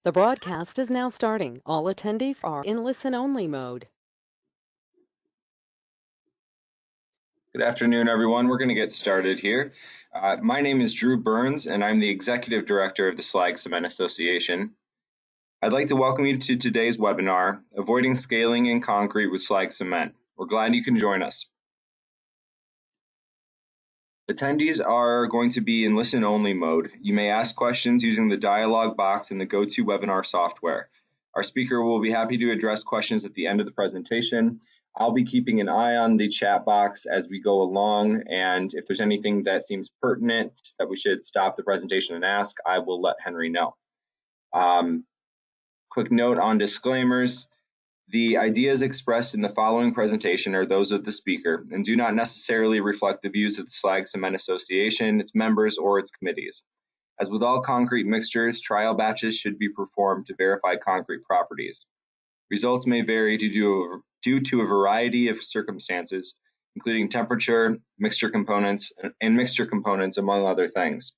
The broadcast is now starting. All attendees are in listen-only mode. Good afternoon, everyone. We're going to get started here. My name is Drew Burns, and I'm the Executive Director of the Slag Cement Association. I'd like to welcome you to today's webinar, Avoiding Scaling in Concrete with Slag Cement. We're glad you can join us. Attendees are going to be in listen-only mode. You may ask questions using the dialog box in the GoToWebinar software. Our speaker will be happy to address questions at the end of the presentation. I'll be keeping an eye on the chat box as we go along, and if there's anything that seems pertinent that we should stop the presentation and ask, I will let Henry know. Quick note on disclaimers. The ideas expressed in the following presentation are those of the speaker and do not necessarily reflect the views of the Slag Cement Association, its members, or its committees. As with all concrete mixtures, trial batches should be performed to verify concrete properties. Results may vary due to a variety of circumstances, including temperature, mixture components, among other things.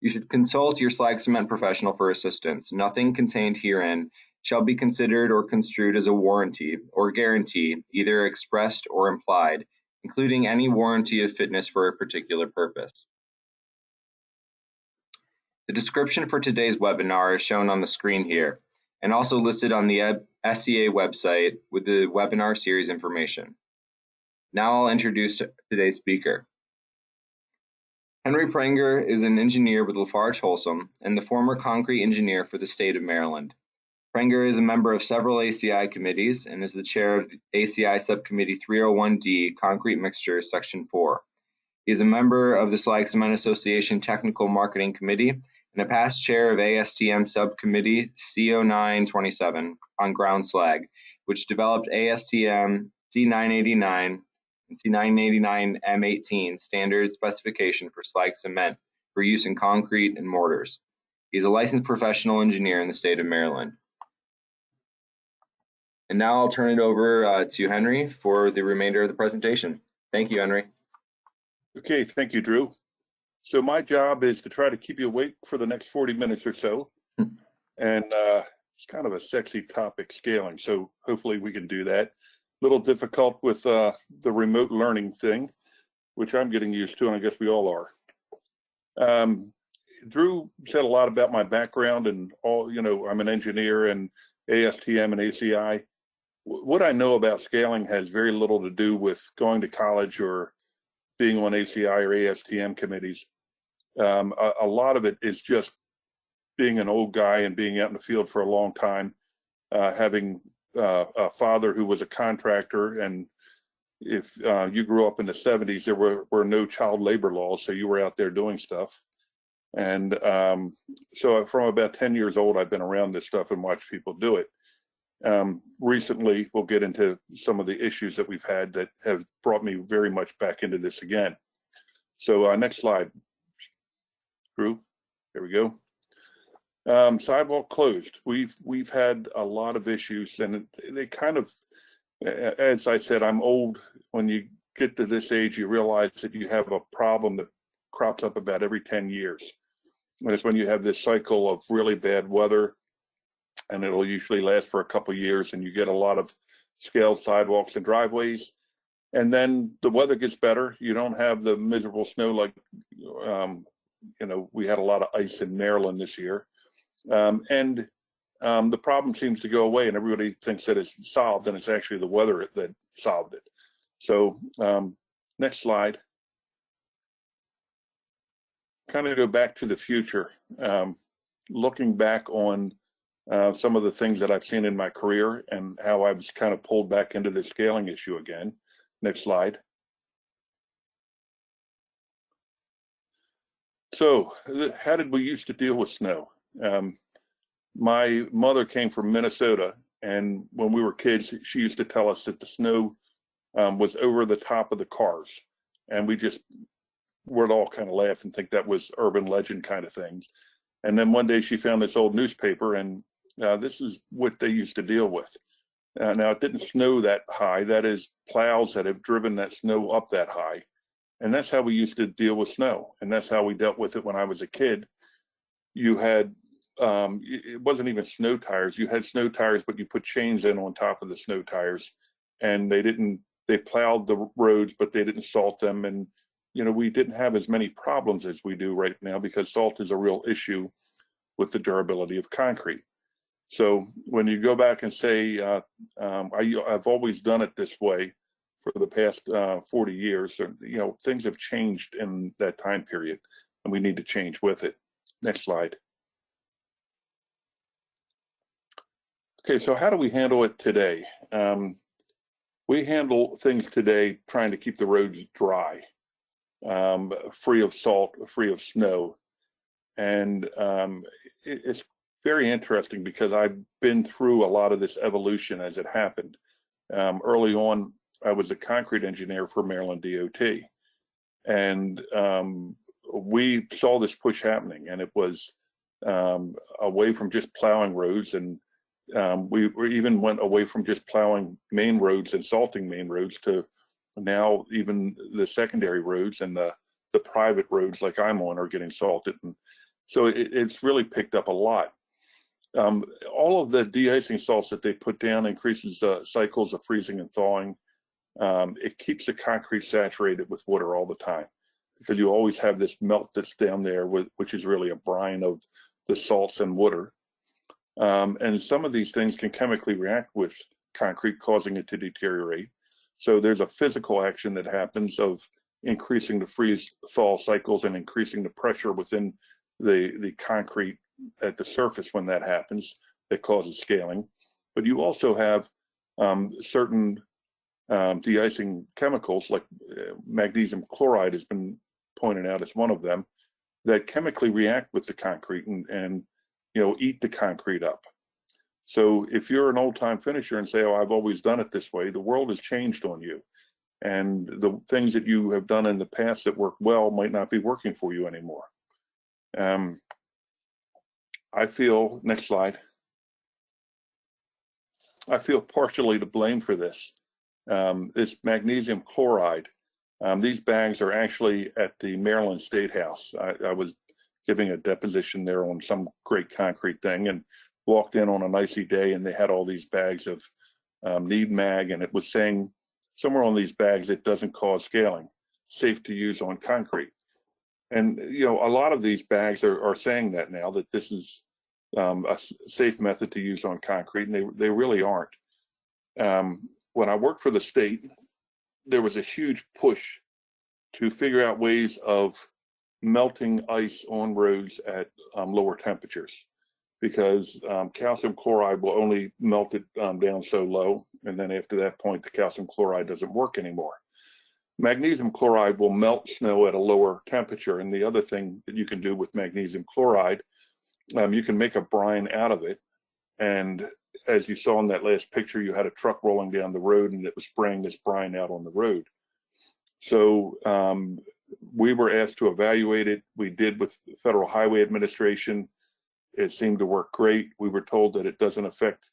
You should consult your slag cement professional for assistance. Nothing contained herein shall be considered or construed as a warranty or guarantee, either expressed or implied, including any warranty of fitness for a particular purpose. The description for today's webinar is shown on the screen here, and also listed on the SCA website with the webinar series information. Now I'll introduce today's speaker. Henry Prenger is an engineer with LafargeHolcim and the former concrete engineer for the state of Maryland. Prenger is a member of several ACI committees and is the chair of the ACI Subcommittee 301D Concrete Mixtures Section 4. He is a member of the Slag Cement Association Technical Marketing Committee and a past chair of ASTM Subcommittee CO927 on ground slag, which developed ASTM C989 and C989 M18 standard specification for slag cement for use in concrete and mortars. He is a licensed professional engineer in the state of Maryland. And now I'll turn it over to Henry for the remainder of the presentation. Thank you, Henry. Okay, thank you, Drew. So my job is to try to keep you awake for the next 40 minutes or so. And it's kind of a sexy topic, scaling. So hopefully we can do that. A little difficult with the remote learning thing, which I'm getting used to, and I guess we all are. Drew said a lot about my background and all, I'm an engineer and ASTM and ACI. What I know about scaling has very little to do with going to college or being on ACI or ASTM committees. A lot of it is just being an old guy and being out in the field for a long time, having a father who was a contractor, and if you grew up in the 70s, there were no child labor laws, so you were out there doing stuff. And so from about 10 years old, I've been around this stuff and watched people do it. Recently, we'll get into some of the issues that we've had that have brought me very much back into this again. So next slide, Drew. There we go. Sidewalk closed. We've had a lot of issues, and they kind of, as I said, I'm old. When you get to this age, you realize that you have a problem that crops up about every 10 years. And it's when you have this cycle of really bad weather, and it'll usually last for a couple of years, and you get a lot of scaled sidewalks and driveways. And then the weather gets better. You don't have the miserable snow like, we had a lot of ice in Maryland this year. The problem seems to go away, and everybody thinks that it's solved, and it's actually the weather that solved it. So next slide. Kind of go back to the future, looking back on some of the things that I've seen in my career and how I was kind of pulled back into the scaling issue again. Next slide. So how did we used to deal with snow? My mother came from Minnesota, and when we were kids, she used to tell us that the snow was over the top of the cars, and we'd all kind of laugh and think that was urban legend kind of things. And then one day she found this old newspaper, and this is what they used to deal with. Now, it didn't snow that high. That is plows that have driven that snow up that high. And that's how we used to deal with snow. And that's how we dealt with it when I was a kid. You had it wasn't even snow tires. You had snow tires, but you put chains in on top of the snow tires, and they plowed the roads, but they didn't salt them. And, we didn't have as many problems as we do right now because salt is a real issue with the durability of concrete. So when you go back and say, I've always done it this way for the past 40 years, things have changed in that time period, and we need to change with it. Next slide. Okay, so how do we handle it today? We handle things today trying to keep the roads dry, free of salt, free of snow. And it's very interesting because I've been through a lot of this evolution as it happened. Early on, I was a concrete engineer for Maryland DOT. And we saw this push happening, and it was away from just plowing roads, and we even went away from just plowing main roads and salting main roads to now even the secondary roads and the private roads like I'm on are getting salted. And so it's really picked up a lot. All of the de-icing salts that they put down increases cycles of freezing and thawing. It keeps the concrete saturated with water all the time because you always have this melt that's down there, which is really a brine of the salts and water. And some of these things can chemically react with concrete, causing it to deteriorate. So there's a physical action that happens of increasing the freeze-thaw cycles and increasing the pressure within the concrete at the surface when that happens that causes scaling. But you also have certain de-icing chemicals like magnesium chloride has been pointed out as one of them that chemically react with the concrete and eat the concrete up. So if you're an old-time finisher and say, oh, I've always done it this way, the world has changed on you. And the things that you have done in the past that work well might not be working for you anymore. I feel, next slide, I feel partially to blame for this. This magnesium chloride, these bags are actually at the Maryland State House. I was giving a deposition there on some great concrete thing and walked in on an icy day, and they had all these bags of need mag, and it was saying somewhere on these bags it doesn't cause scaling, safe to use on concrete. And a lot of these bags are saying that now, that this is a safe method to use on concrete, and they really aren't. When I worked for the state, there was a huge push to figure out ways of melting ice on roads at lower temperatures, because calcium chloride will only melt it down so low, and then after that point the calcium chloride doesn't work anymore. Magnesium chloride will melt snow at a lower temperature, and the other thing that you can do with magnesium chloride, you can make a brine out of it. And as you saw in that last picture, you had a truck rolling down the road and it was spraying this brine out on the road. So we were asked to evaluate it. We did with the Federal Highway Administration. It seemed to work great. We were told that it doesn't affect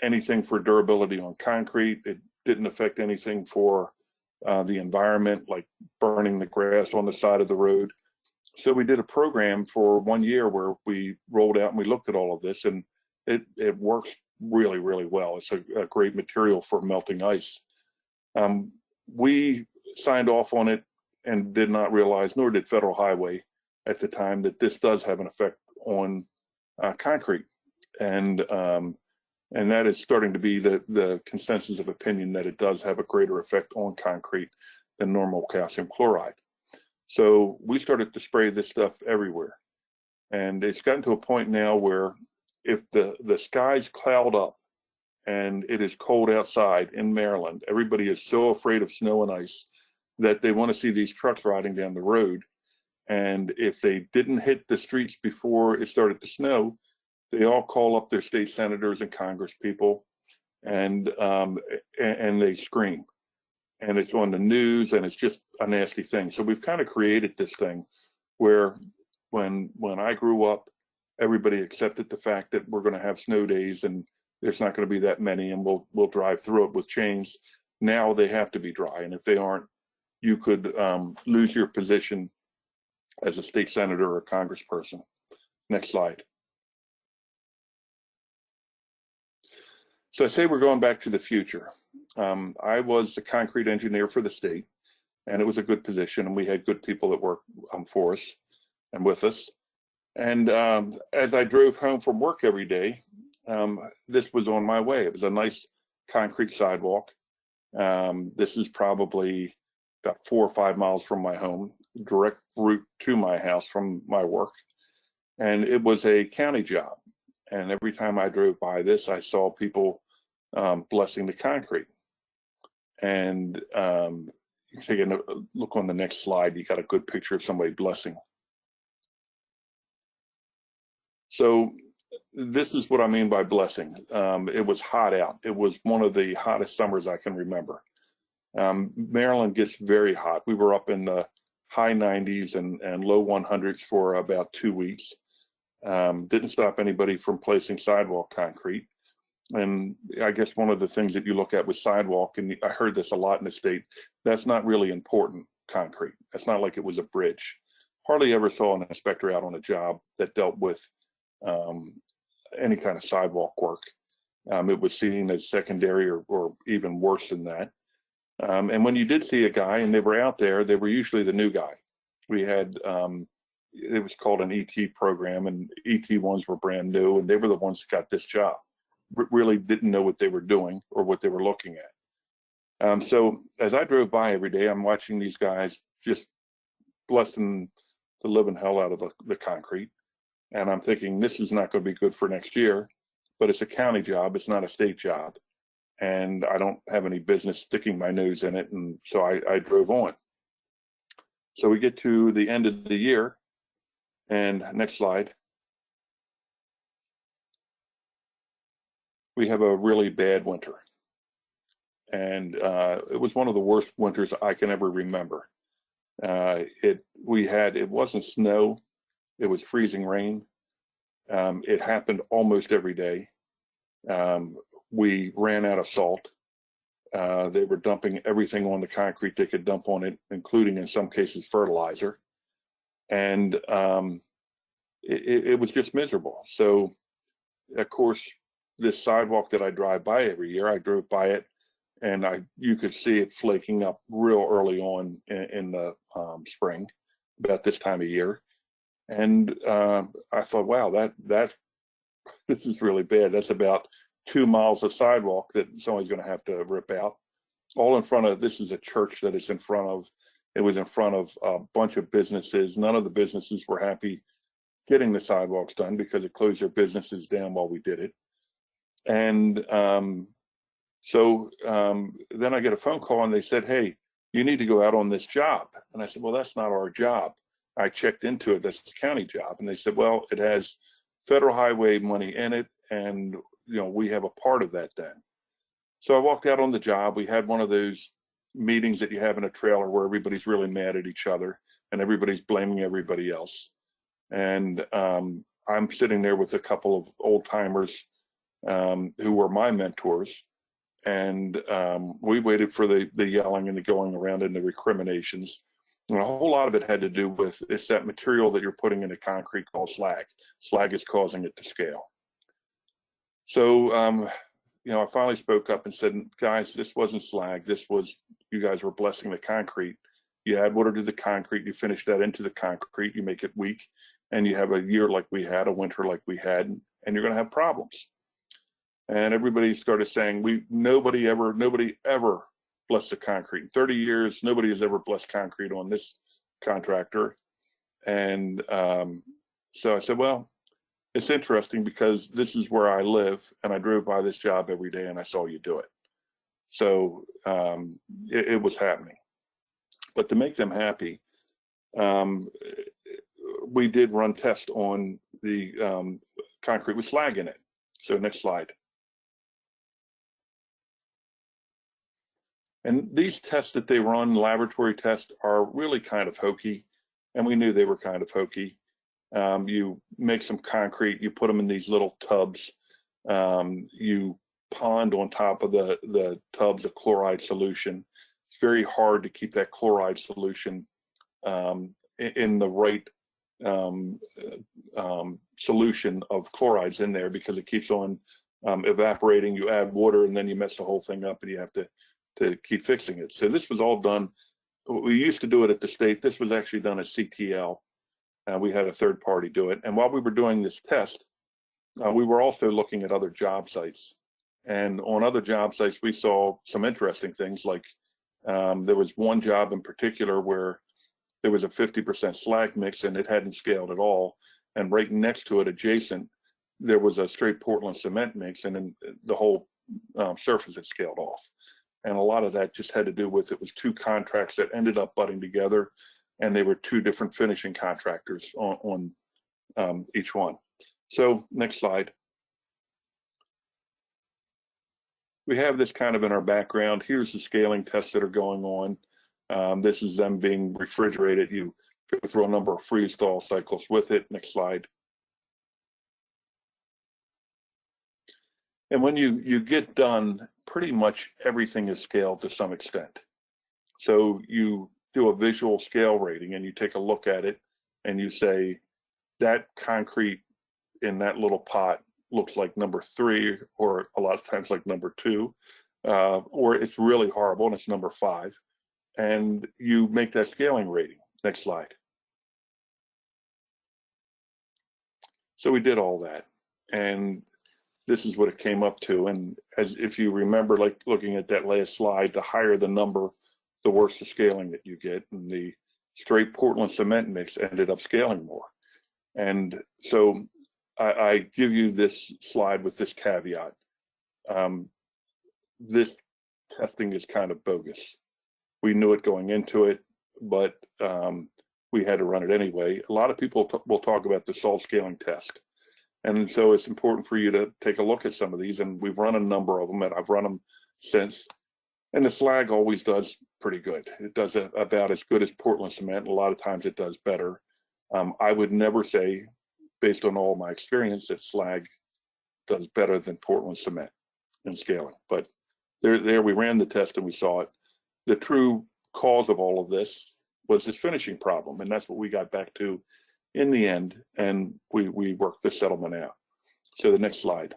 anything for durability on concrete. It didn't affect anything for the environment, like burning the grass on the side of the road. So we did a program for 1 year where we rolled out and we looked at all of this, and it works really, really well. It's a great material for melting ice. We signed off on it and did not realize, nor did Federal Highway at the time, that this does have an effect on concrete. And that is starting to be the consensus of opinion, that it does have a greater effect on concrete than normal calcium chloride. So we started to spray this stuff everywhere. And it's gotten to a point now where if the skies cloud up and it is cold outside in Maryland, everybody is so afraid of snow and ice that they want to see these trucks riding down the road. And if they didn't hit the streets before it started to snow, they all call up their state senators and Congress people, and they scream. And it's on the news, and it's just a nasty thing. So we've kind of created this thing where when I grew up, everybody accepted the fact that we're going to have snow days and there's not going to be that many, and we'll drive through it with chains. Now they have to be dry, and if they aren't, you could lose your position as a state senator or a congressperson. Next slide. So I say we're going back to the future. I was the concrete engineer for the state, and it was a good position, and we had good people that worked for us and with us. And as I drove home from work every day, this was on my way. It was a nice concrete sidewalk. This is probably about 4 or 5 miles from my home, direct route to my house from my work. And it was a county job. And every time I drove by this, I saw people blessing the concrete. And you can take a look on the next slide. You got a good picture of somebody blessing. So this is what I mean by blessing. It was hot out. It was one of the hottest summers I can remember. Maryland gets very hot. We were up in the high 90s and low 100s for about 2 weeks. Didn't stop anybody from placing sidewalk concrete. And I guess one of the things that you look at with sidewalk, and I heard this a lot in the state, that's not really important concrete. That's not like it was a bridge. Hardly ever saw an inspector out on a job that dealt with any kind of sidewalk work. It was seen as secondary or even worse than that. And when you did see a guy and they were out there, they were usually the new guy. We had, it was called an ET program, and ET ones were brand new, and they were the ones that got this job. Really didn't know what they were doing or what they were looking at. So as I drove by every day, I'm watching these guys just blessing the living hell out of the concrete. And I'm thinking, this is not going to be good for next year, but it's a county job. It's not a state job. And I don't have any business sticking my nose in it. And so I drove on. So we get to the end of the year, and next slide. We have a really bad winter. And it was one of the worst winters I can ever remember. It wasn't snow, it was freezing rain. It happened almost every day. We ran out of salt. They were dumping everything on the concrete they could dump on it, including in some cases fertilizer. And it was just miserable. So, of course, this sidewalk that I drive by every year, I drove by it, and you could see it flaking up real early on in the spring, about this time of year. And I thought, wow, this is really bad. That's about 2 miles of sidewalk that somebody's going to have to rip out. All in front of, this is a church that it's in front of. It was in front of a bunch of businesses. None of the businesses were happy getting the sidewalks done because it closed their businesses down while we did it. And so then I get a phone call and they said, hey, you need to go out on this job. And I said, well, that's not our job. I checked into it. That's a county job. And they said, well, it has federal highway money in it. And, we have a part of that then. So I walked out on the job. We had one of those meetings that you have in a trailer where everybody's really mad at each other and everybody's blaming everybody else. And I'm sitting there with a couple of old timers who were my mentors. And we waited for the yelling and the going around and the recriminations. And a whole lot of it had to do with, it's that material that you're putting in the concrete called slag. Slag is causing it to scale. So, I finally spoke up and said, guys, this wasn't slag. This was, you guys were blessing the concrete. You add water to the concrete, you finish that into the concrete, you make it weak, and you have a year like we had, a winter like we had, and you're going to have problems. And everybody started saying, nobody ever blessed the concrete. In 30 years, nobody has ever blessed concrete on this contractor. And so I said, well, it's interesting because this is where I live, and I drove by this job every day and I saw you do it. So it was happening. But to make them happy, we did run tests on the concrete with slag in it. So next slide. And these tests that they run, laboratory tests, are really kind of hokey. And we knew they were kind of hokey. You make some concrete, you put them in these little tubs. You pond on top of the tubs a chloride solution. It's very hard to keep that chloride solution in the right solution of chlorides in there because it keeps on evaporating, you add water, and then you mess the whole thing up, and you have to keep fixing it. So this was all done. We used to do it at the state. This was actually done at CTL. We had a third party do it. And while we were doing this test, we were also looking at other job sites. And on other job sites, we saw some interesting things, like there was one job in particular where there was a 50% slag mix and it hadn't scaled at all. And right next to it, adjacent, there was a straight Portland cement mix, and then the whole surface had scaled off. And a lot of that just had to do with, it was two contracts that ended up butting together, and they were two different finishing contractors on each one. So next slide. We have this kind of in our background. Here's the scaling tests that are going on. This is them being refrigerated. You go through a number of freeze-thaw cycles with it. Next slide. And when you get done, pretty much everything is scaled to some extent. So you do a visual scale rating and you take a look at it and you say, that concrete in that little pot looks like number 3, or a lot of times like number 2, or it's really horrible and it's number 5. And you make that scaling rating. Next slide. So we did all that, and this is what it came up to. And as if you remember, like looking at that last slide, the higher the number, the worse the scaling that you get. And the straight Portland cement mix ended up scaling more. And so I give you this slide with this caveat. This testing is kind of bogus. We knew it going into it, but we had to run it anyway. A lot of people will talk about the salt scaling test. And so it's important for you to take a look at some of these, and we've run a number of them, and I've run them since. And the slag always does pretty good. It does about as good as Portland cement. A lot of times it does better. I would never say, based on all my experience, that slag does better than Portland cement in scaling. But there we ran the test and we saw it. The true cause of all of this was this finishing problem, and that's what we got back to in the end, and we worked the settlement out. So the next slide.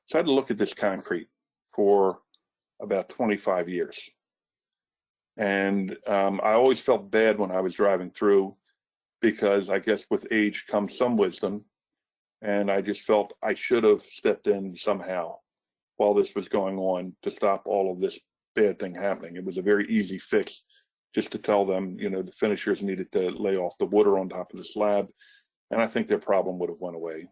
So I had to look at this concrete for about 25 years. And I always felt bad when I was driving through, because I guess with age comes some wisdom. And I just felt I should have stepped in somehow while this was going on to stop all of this bad thing happening. It was a very easy fix, just to tell them, you know, the finishers needed to lay off the water on top of the slab, and I think their problem would have went away.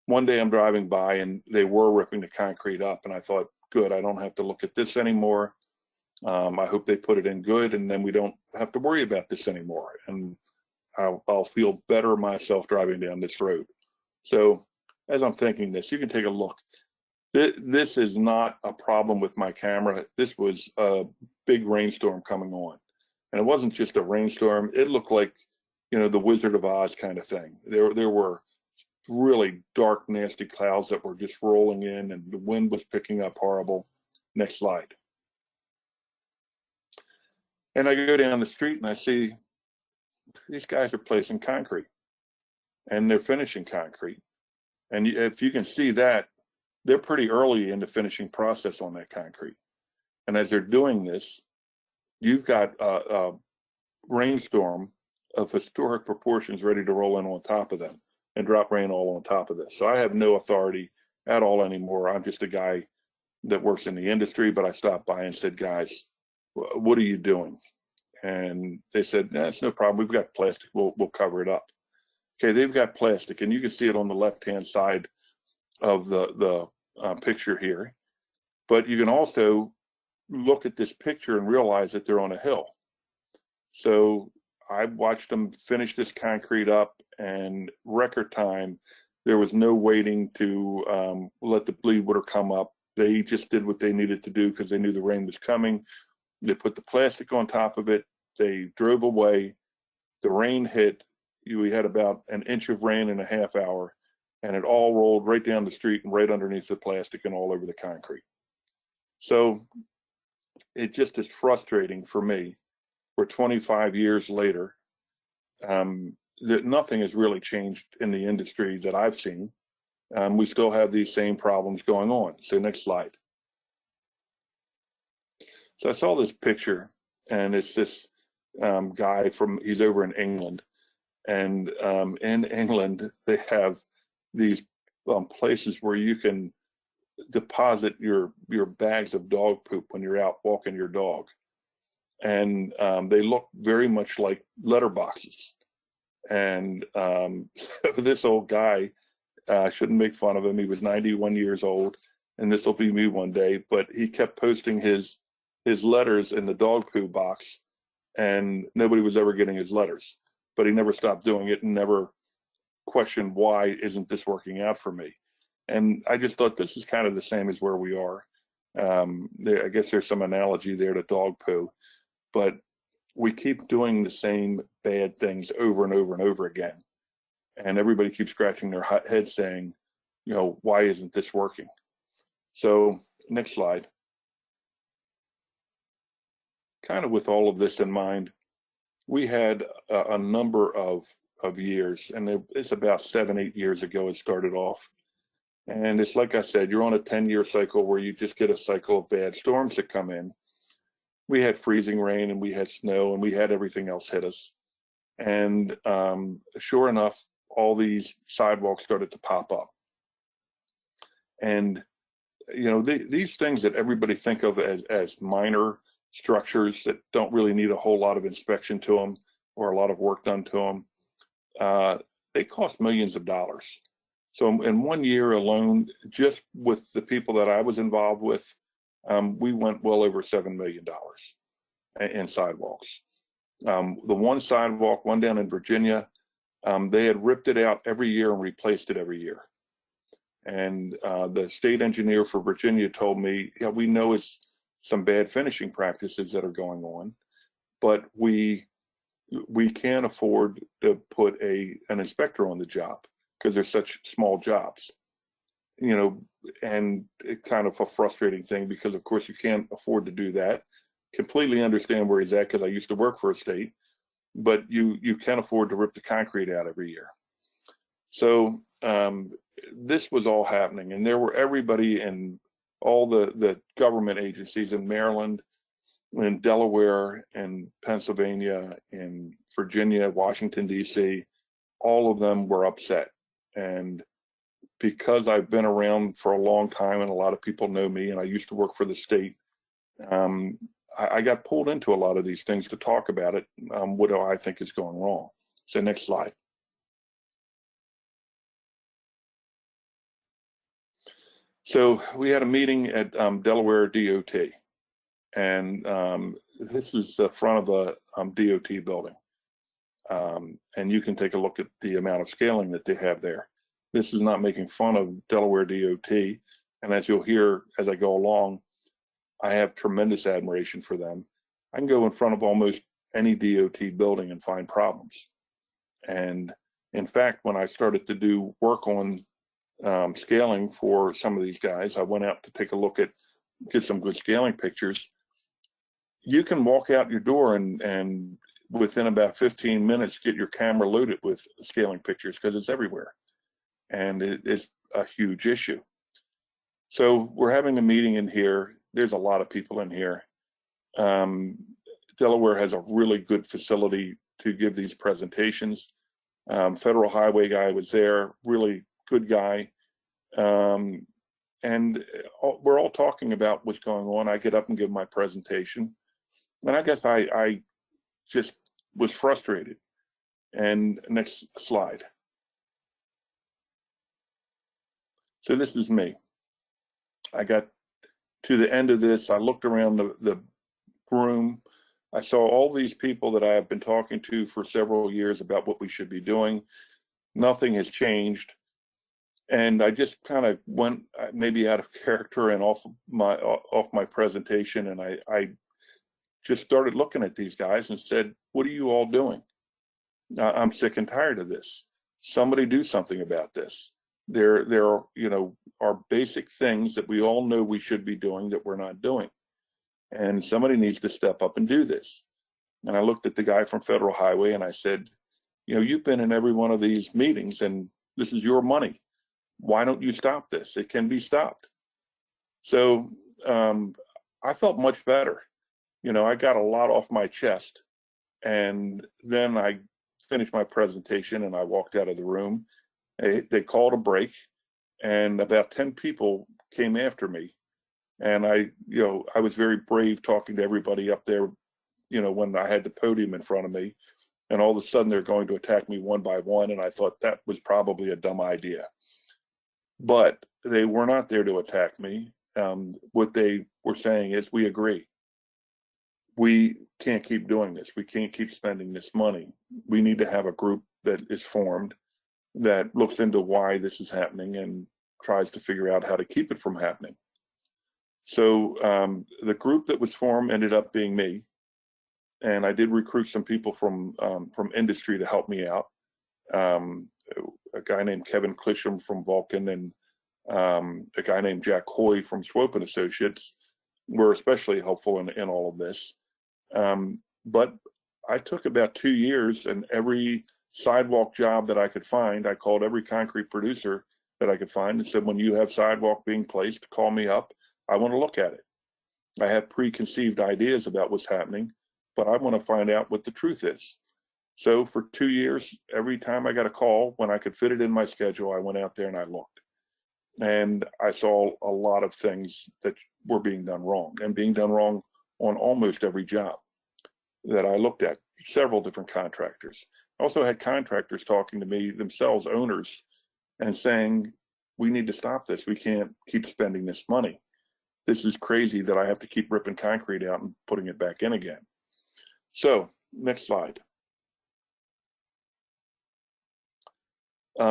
One day I'm driving by and they were ripping the concrete up, and I thought, good, I don't have to look at this anymore. I hope they put it in good, and then we don't have to worry about this anymore, and I'll feel better myself driving down this road. So as I'm thinking this, you can take a look. This is not a problem with my camera. This was a big rainstorm coming on. And it wasn't just a rainstorm. It looked like, you know, the Wizard of Oz kind of thing. There were really dark, nasty clouds that were just rolling in, and the wind was picking up horrible. Next slide. And I go down the street and I see these guys are placing concrete, and they're finishing concrete. And if you can see that, they're pretty early in the finishing process on that concrete. And as they're doing this, you've got a rainstorm of historic proportions ready to roll in on top of them and drop rain all on top of this. So I have no authority at all anymore. I'm just a guy that works in the industry, but I stopped by and said, guys, what are you doing? And they said, nah, it's no problem. We've got plastic. We'll cover it up. Okay, they've got plastic, and you can see it on the left-hand side of the picture here. But you can also look at this picture and realize that they're on a hill. So I watched them finish this concrete up, and record time. There was no waiting to let the bleed water come up. They just did what they needed to do because they knew the rain was coming. They put the plastic on top of it. They drove away. The rain hit. We had about an inch of rain in a half hour, and it all rolled right down the street and right underneath the plastic and all over the concrete. So it just is frustrating for me. We're 25 years later. That nothing has really changed in the industry that I've seen. we still have these same problems going on. So next slide. So I saw this picture, and it's this guy he's over in England. And in England, they have these places where you can deposit your bags of dog poop when you're out walking your dog. And they look very much like letterboxes. And so this old guy, shouldn't make fun of him. He was 91 years old, and this will be me one day, but he kept posting his letters in the dog poo box, and nobody was ever getting his letters. But he never stopped doing it and never questioned, why isn't this working out for me? And I just thought this is kind of the same as where we are. I guess there's some analogy there to dog poo, but we keep doing the same bad things over and over and over again. And everybody keeps scratching their head saying, you know, why isn't this working? So next slide. Kind of with all of this in mind, we had a number of years, and it's about 7-8 years ago it started off. And it's like I said, you're on a 10-year cycle where you just get a cycle of bad storms that come in. We had freezing rain, and we had snow, and we had everything else hit us. And sure enough, all these sidewalks started to pop up. And, you know, these things that everybody think of as minor structures that don't really need a whole lot of inspection to them or a lot of work done to them, they cost millions of dollars. So in 1 year alone, just with the people that I was involved with, we went well over $7 million in sidewalks. The one sidewalk, one down in Virginia, they had ripped it out every year and replaced it every year. And the state engineer for Virginia told me, yeah, we know it's some bad finishing practices that are going on, but we can't afford to put an inspector on the job because they're such small jobs, you know. And it's kind of a frustrating thing because, of course, you can't afford to do that. Completely understand where he's at because I used to work for a state, but you can't afford to rip the concrete out every year. So this was all happening, and there were everybody in all the government agencies in Maryland, in Delaware, in Pennsylvania, in Virginia, Washington, D.C., all of them were upset. And because I've been around for a long time and a lot of people know me, and I used to work for the state, I got pulled into a lot of these things to talk about it. What do I think is going wrong? So next slide. So we had a meeting at Delaware DOT, and this is the front of a DOT building. And you can take a look at the amount of scaling that they have there. This is not making fun of Delaware DOT. And as you'll hear as I go along, I have tremendous admiration for them. I can go in front of almost any DOT building and find problems. And in fact, when I started to do work on scaling for some of these guys, I went out to take a look at, get some good scaling pictures. You can walk out your door and within about 15 minutes get your camera loaded with scaling pictures because it's everywhere. And it's a huge issue. So we're having a meeting in here. There's a lot of people in here. Delaware has a really good facility to give these presentations. Federal Highway guy was there, really good guy. And we're all talking about what's going on. I get up and give my presentation. And I guess I just was frustrated. And next slide. So this is me. I got to the end of this. I looked around the room. I saw all these people that I have been talking to for several years about what we should be doing. Nothing has changed. And I just kind of went maybe out of character and off my presentation. And I just started looking at these guys and said, what are you all doing? I'm sick and tired of this. Somebody do something about this. There are, you know, are basic things that we all know we should be doing that we're not doing. And somebody needs to step up and do this. And I looked at the guy from Federal Highway and I said, you know, you've been in every one of these meetings and this is your money. Why don't you stop this? It can be stopped. So I felt much better. You know, I got a lot off my chest. And then I finished my presentation and I walked out of the room. They called a break, and about 10 people came after me. And I was very brave talking to everybody up there, when I had the podium in front of me. And all of a sudden they're going to attack me one by one. And I thought that was probably a dumb idea. But they were not there to attack me. What they were saying is, we agree. We can't keep doing this. We can't keep spending this money. We need to have a group that is formed that looks into why this is happening and tries to figure out how to keep it from happening. So the group that was formed ended up being me. And I did recruit some people from industry to help me out. A guy named Kevin Clisham from Vulcan and a guy named Jack Hoy from Swope and Associates were especially helpful in all of this. But I took about 2 years, and every sidewalk job that I could find, I called every concrete producer that I could find and said, when you have sidewalk being placed, call me up. I want to look at it. I have preconceived ideas about what's happening, but I want to find out what the truth is. So for 2 years, every time I got a call, when I could fit it in my schedule, I went out there and I looked. And I saw a lot of things that were being done wrong, and being done wrong on almost every job that I looked at, several different contractors. I also had contractors talking to me themselves, owners, and saying, we need to stop this. We can't keep spending this money. This is crazy that I have to keep ripping concrete out and putting it back in again. So next slide.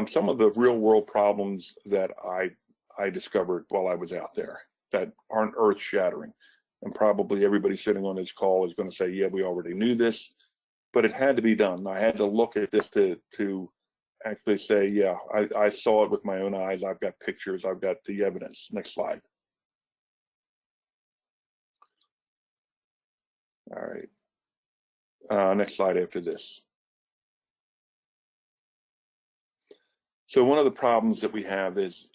Some of the real world problems that I discovered while I was out there that aren't earth shattering. And probably everybody sitting on this call is going to say, yeah, we already knew this, but it had to be done. I had to look at this to actually say, yeah, I saw it with my own eyes. I've got pictures. I've got the evidence. Next slide. All right. Next slide after this. So one of the problems that we have is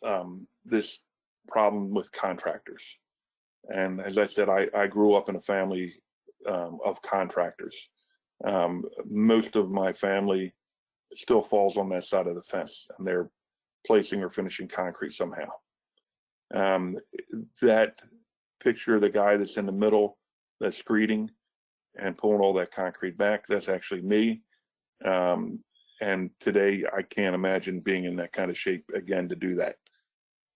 this problem with contractors. And as I said, I grew up in a family of contractors. Most of my family still falls on that side of the fence, and they're placing or finishing concrete somehow. That picture of the guy that's in the middle, that's screeding and pulling all that concrete back, that's actually me. And today I can't imagine being in that kind of shape again to do that.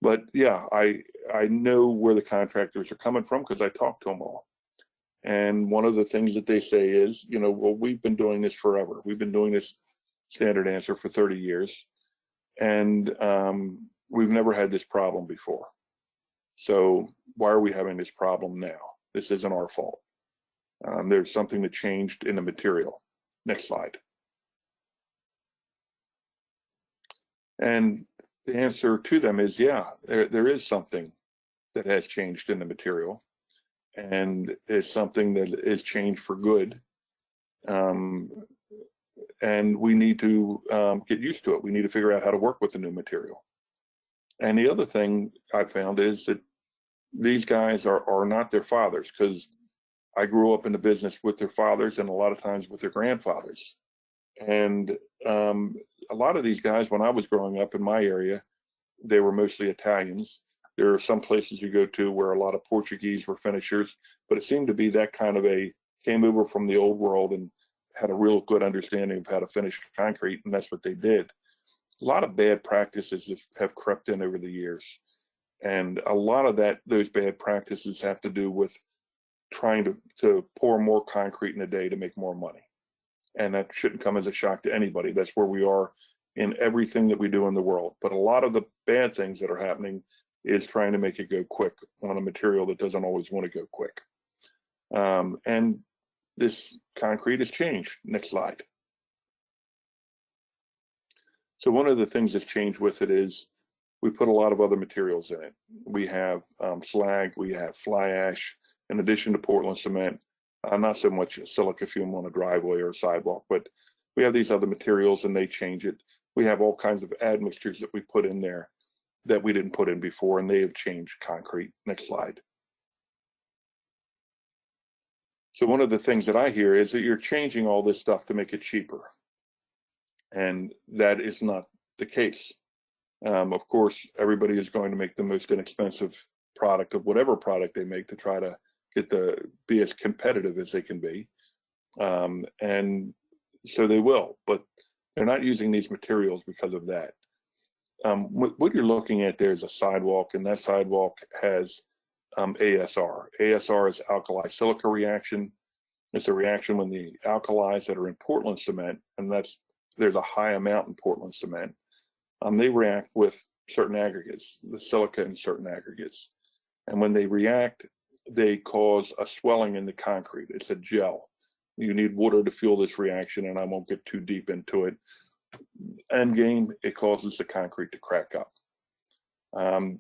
But yeah, I know where the contractors are coming from because I talk to them all. And one of the things that they say is, well, we've been doing this forever. We've been doing this standard answer for 30 years. And we've never had this problem before. So why are we having this problem now? This isn't our fault. There's something that changed in the material. Next slide. And the answer to them is, yeah, there is something that has changed in the material, and it's something that is changed for good. And we need to get used to it. We need to figure out how to work with the new material. And the other thing I found is that these guys are not their fathers, because I grew up in the business with their fathers and a lot of times with their grandfathers. And a lot of these guys, when I was growing up in my area, they were mostly Italians. There are some places you go to where a lot of Portuguese were finishers, but it seemed to be that kind of came over from the old world and had a real good understanding of how to finish concrete, and that's what they did. A lot of bad practices have crept in over the years. And a lot of those bad practices have to do with trying to pour more concrete in a day to make more money. And that shouldn't come as a shock to anybody. That's where we are in everything that we do in the world. But a lot of the bad things that are happening is trying to make it go quick on a material that doesn't always want to go quick. And this concrete has changed. Next slide. So one of the things that's changed with it is we put a lot of other materials in it. We have slag, we have fly ash, in addition to Portland cement. Not so much silica fume on a driveway or a sidewalk, but we have these other materials and they change it. We have all kinds of admixtures that we put in there. that we didn't put in before, and they have changed concrete. Next slide. So one of the things that I hear is that you're changing all this stuff to make it cheaper. And that is not the case. Of course, everybody is going to make the most inexpensive product of whatever product they make to try to be as competitive as they can be. And so they will, but they're not using these materials because of that. What you're looking at there is a sidewalk, and that sidewalk has ASR. ASR is alkali silica reaction. It's a reaction when the alkalis that are in Portland cement, and there's a high amount in Portland cement, they react with certain aggregates, the silica in certain aggregates. And when they react, they cause a swelling in the concrete. It's a gel. You need water to fuel this reaction, and I won't get too deep into it. End game, it causes the concrete to crack up.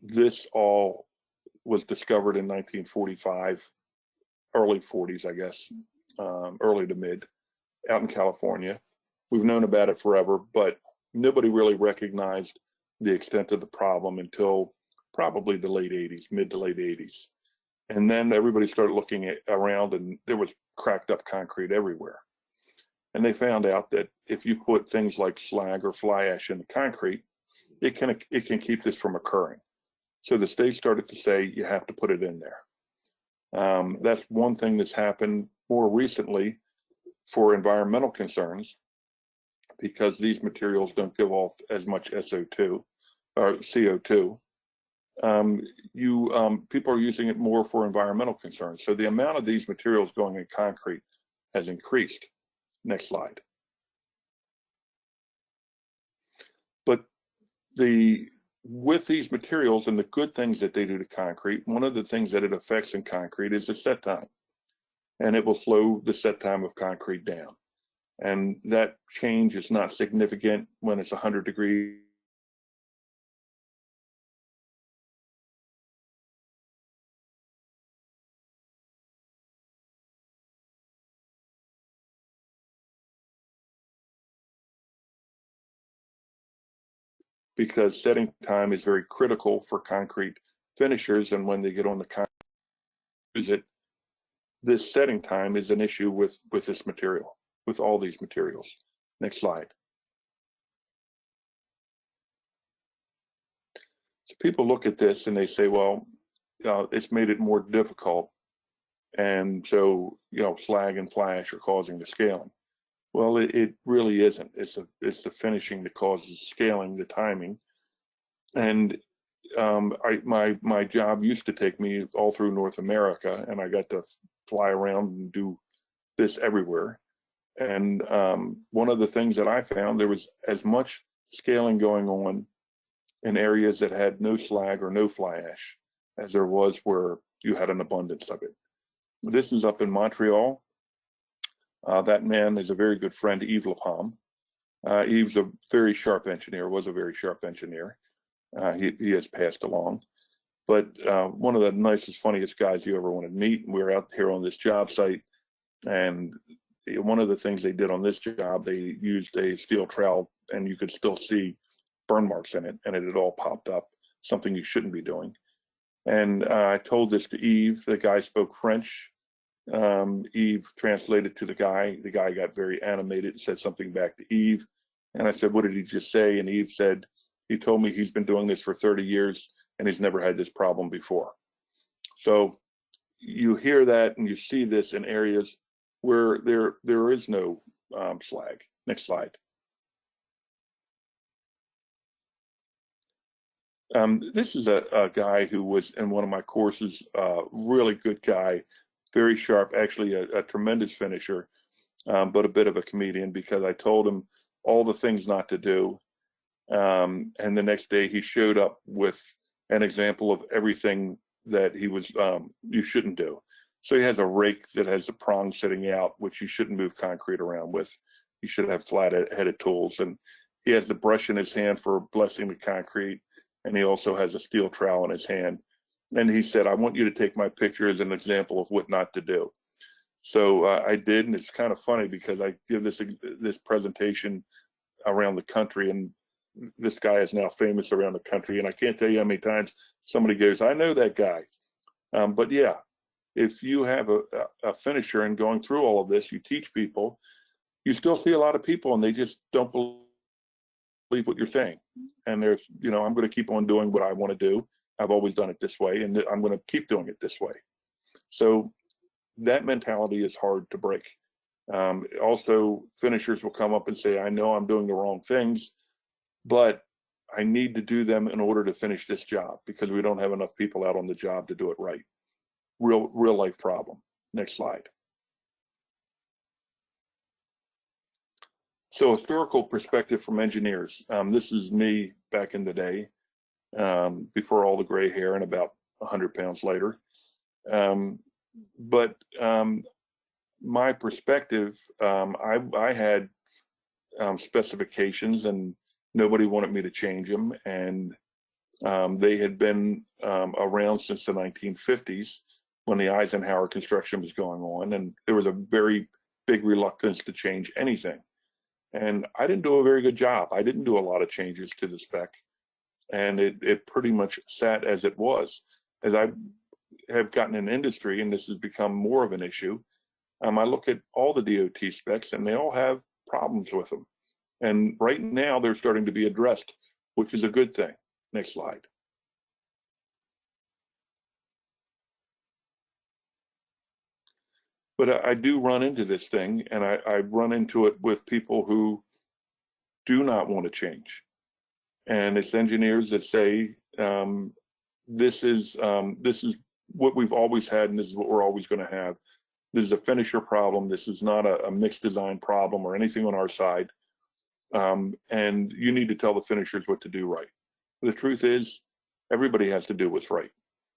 This all was discovered in 1945, early 40s, I guess, early to mid, out in California. We've known about it forever, but nobody really recognized the extent of the problem until probably the late 80s, mid to late 80s. And then everybody started looking around, and there was cracked up concrete everywhere. And they found out that if you put things like slag or fly ash in the concrete, it can keep this from occurring. So the state started to say you have to put it in there. That's one thing that's happened more recently for environmental concerns, because these materials don't give off as much SO2 or CO2. People are using it more for environmental concerns. So the amount of these materials going in concrete has increased. Next slide. But with these materials and the good things that they do to concrete, one of the things that it affects in concrete is the set time. And it will slow the set time of concrete down. And that change is not significant when it's 100 degrees. Because setting time is very critical for concrete finishers, and when they get on the concrete, this setting time is an issue with this material, with all these materials. Next slide. So people look at this and they say, well, it's made it more difficult, and so slag and fly ash are causing the scaling. Well, it really isn't. It's the finishing that causes scaling, the timing. And my job used to take me all through North America, and I got to fly around and do this everywhere. And one of the things that I found, there was as much scaling going on in areas that had no slag or no fly ash as there was where you had an abundance of it. This is up in Montreal. That man is a very good friend, Yves Lapalme. Yves a very sharp engineer, was a very sharp engineer. He has passed along. But one of the nicest, funniest guys you ever want to meet. We were out here on this job site, and one of the things they did on this job, they used a steel trowel, and you could still see burn marks in it, and it had all popped up, something you shouldn't be doing. And I told this to Yves. The guy spoke French. Yves translated to the guy. The guy got very animated and said something back to Yves. And I said, what did he just say? And Yves said, he told me he's been doing this for 30 years and he's never had this problem before. So you hear that and you see this in areas where there is no slag. Next slide. This is a guy who was in one of my courses, really good guy, very sharp, actually a tremendous finisher, but a bit of a comedian, because I told him all the things not to do. And the next day he showed up with an example of everything that he was, you shouldn't do. So he has a rake that has the prong sitting out, which you shouldn't move concrete around with. You should have flat-headed tools. And he has the brush in his hand for blessing the concrete. And he also has a steel trowel in his hand. And he said, I want you to take my picture as an example of what not to do. So I did, and it's kind of funny because I give this presentation around the country, and this guy is now famous around the country, and I can't tell you how many times somebody goes, I know that guy. But yeah, if you have a finisher and going through all of this, you teach people, you still see a lot of people and they just don't believe what you're saying. And there's, I'm going to keep on doing what I want to do. I've always done it this way, and I'm going to keep doing it this way. So that mentality is hard to break. Also, finishers will come up and say, I know I'm doing the wrong things, but I need to do them in order to finish this job because we don't have enough people out on the job to do it right. Real life problem. Next slide. So historical perspective from engineers. This is me back in the day, before all the gray hair and about 100 pounds later. But my perspective, I had specifications and nobody wanted me to change them. And they had been around since the 1950s when the Eisenhower construction was going on. And there was a very big reluctance to change anything. And I didn't do a very good job. I didn't do a lot of changes to the spec. And it pretty much sat as it was. As I have gotten in industry, and this has become more of an issue, I look at all the DOT specs and they all have problems with them. And right now they're starting to be addressed, which is a good thing. Next slide. But I do run into this thing, and I run into it with people who do not want to change. And it's engineers that say, this is what we've always had, and this is what we're always going to have. This is a finisher problem. This is not a mixed design problem or anything on our side. And you need to tell the finishers what to do right. The truth is, everybody has to do what's right.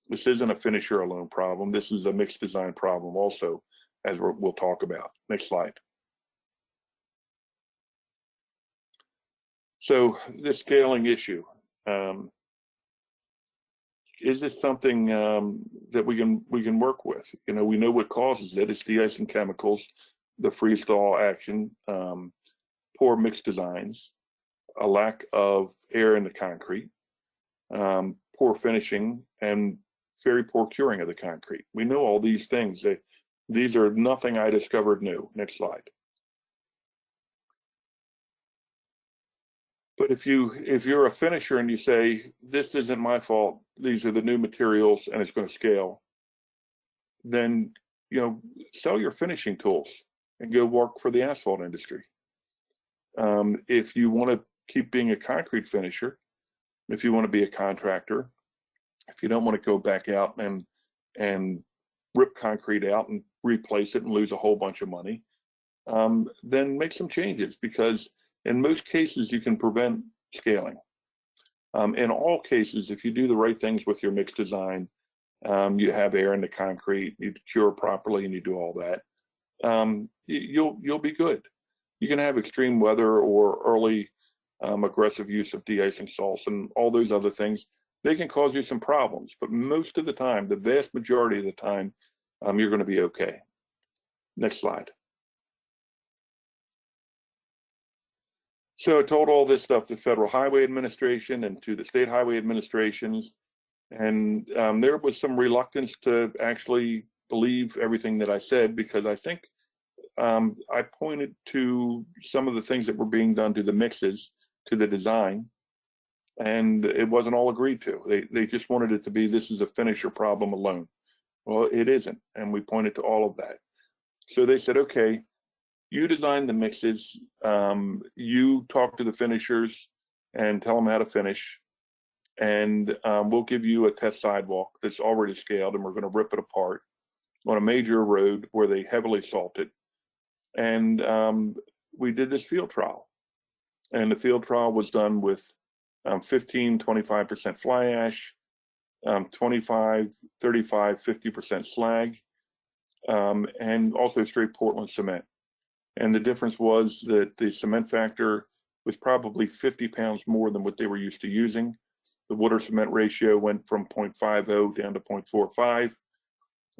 This isn't a finisher alone problem. This is a mixed design problem also, as we'll talk about. Next slide. So the scaling issue, is this something that we can work with? We know what causes it. It's de-icing chemicals, the freeze-thaw action, poor mix designs, a lack of air in the concrete, poor finishing, and very poor curing of the concrete. We know all these things. These are nothing I discovered new. Next slide. But if you're a finisher and you say, this isn't my fault, these are the new materials and it's going to scale, then, sell your finishing tools and go work for the asphalt industry. If you want to keep being a concrete finisher, if you want to be a contractor, if you don't want to go back out and rip concrete out and replace it and lose a whole bunch of money, then make some changes, because in most cases you can prevent scaling. In all cases, if you do the right things with your mix design, you have air in the concrete, you cure properly, and you do all that, you'll be good. You can have extreme weather or early aggressive use of de-icing salts and all those other things. They can cause you some problems, but most of the time, the vast majority of the time, you're going to be okay. Next slide. So I told all this stuff to Federal Highway Administration and to the state highway administrations, and there was some reluctance to actually believe everything that I said, because I think I pointed to some of the things that were being done to the mixes, to the design, and it wasn't all agreed to. They just wanted it to be, this is a finisher problem alone. Well, it isn't, and we pointed to all of that. So they said, okay, you design the mixes, you talk to the finishers and tell them how to finish, and we'll give you a test sidewalk that's already scaled, and we're going to rip it apart on a major road where they heavily salt it. And we did this field trial, and the field trial was done with 15-25% fly ash, 25, 35, 50% slag, and also straight Portland cement. And the difference was that the cement factor was probably 50 pounds more than what they were used to using. The water cement ratio went from 0.50 down to 0.45.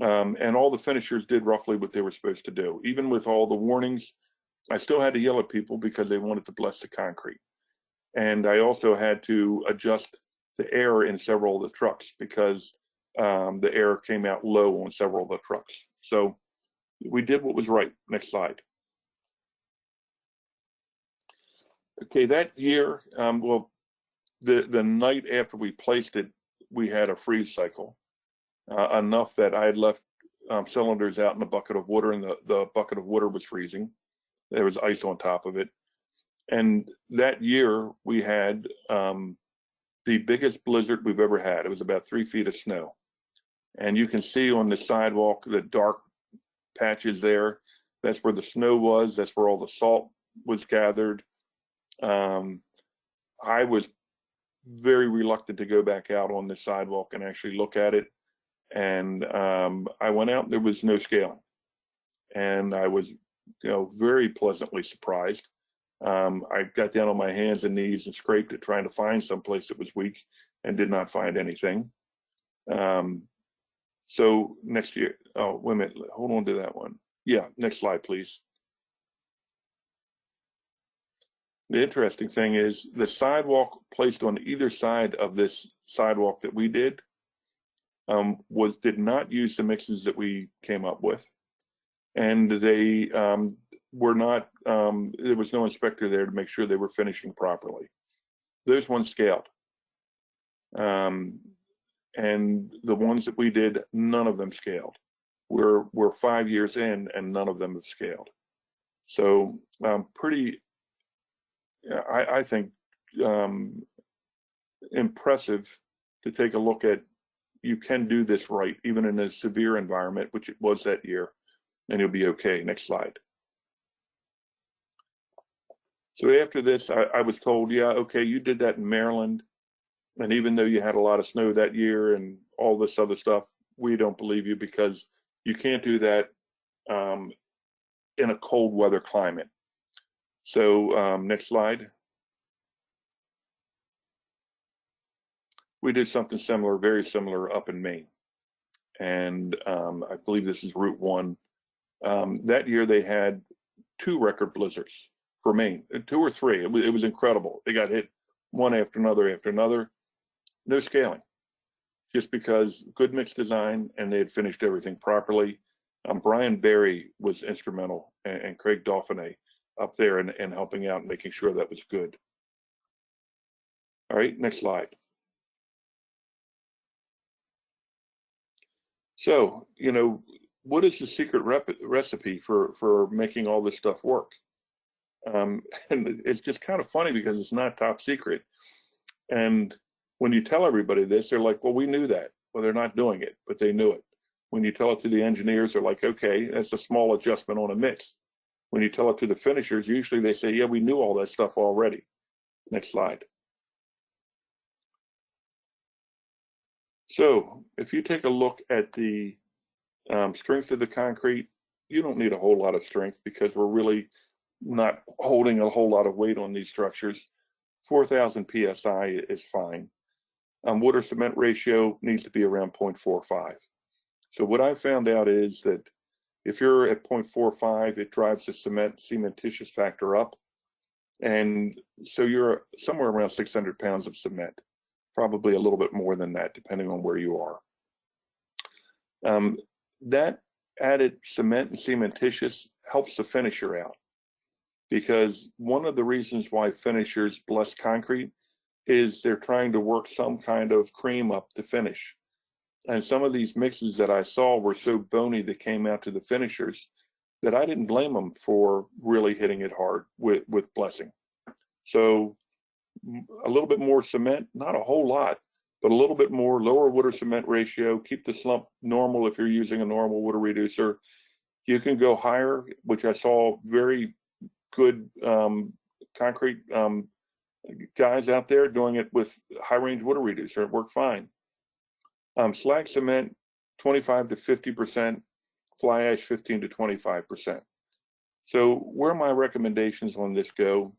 And all the finishers did roughly what they were supposed to do. Even with all the warnings, I still had to yell at people because they wanted to bless the concrete. And I also had to adjust the air in several of the trucks because the air came out low on several of the trucks. So we did what was right. Next slide. Okay, that year, well, the night after we placed it, we had a freeze cycle, enough that I had left cylinders out in a bucket of water, and the bucket of water was freezing. There was ice on top of it. And that year we had the biggest blizzard we've ever had. It was about 3 feet of snow. And you can see on the sidewalk, the dark patches there. That's where the snow was. That's where all the salt was gathered. I was very reluctant to go back out on the sidewalk and actually look at it. And I went out and there was no scaling. And I was, very pleasantly surprised. I got down on my hands and knees and scraped it, trying to find some place that was weak, and did not find anything. So next year, oh, wait a minute, hold on to that one. Yeah, next slide, please. The interesting thing is the sidewalk placed on either side of this sidewalk that we did did not use the mixes that we came up with, and they were not. There was no inspector there to make sure they were finishing properly. Those ones scaled, and the ones that we did, none of them scaled. We're 5 years in, and none of them have scaled. So pretty. I think impressive to take a look at. You can do this right, even in a severe environment, which it was that year, and you'll be okay. Next slide. So after this, I was told, yeah, okay, you did that in Maryland, and even though you had a lot of snow that year and all this other stuff, we don't believe you because you can't do that in a cold weather climate. So next slide. We did something similar, very similar up in Maine. And I believe this is Route 1. That year they had 2 record blizzards for Maine, 2 or 3. It was incredible. They got hit one after another. No scaling, just because good mix design, and they had finished everything properly. Brian Berry was instrumental, and Craig Dauphiné up there and helping out and making sure that was good. All right, next slide. So, what is the secret recipe for making all this stuff work? And it's just kind of funny because it's not top secret. And when you tell everybody this, they're like, well, we knew that. Well, they're not doing it, but they knew it. When you tell it to the engineers, they're like, okay, that's a small adjustment on a mix. When you tell it to the finishers, usually they say, yeah, we knew all that stuff already. Next slide. So if you take a look at the strength of the concrete, you don't need a whole lot of strength because we're really not holding a whole lot of weight on these structures. 4,000 PSI is fine. Water cement ratio needs to be around 0.45. So what I found out is that if you're at 0.45, it drives the cementitious factor up. And so you're somewhere around 600 pounds of cement, probably a little bit more than that, depending on where you are. That added cement and cementitious helps the finisher out, because one of the reasons why finishers bless concrete is they're trying to work some kind of cream up to finish. And some of these mixes that I saw were so bony that came out to the finishers that I didn't blame them for really hitting it hard with blessing. So a little bit more cement, not a whole lot, but a little bit more, lower water cement ratio, keep the slump normal if you're using a normal water reducer. You can go higher, which I saw very good concrete guys out there doing it with high range water reducer. It worked fine. Slag cement, 25 to 50%, fly ash 15 to 25%. So where my recommendations on this go,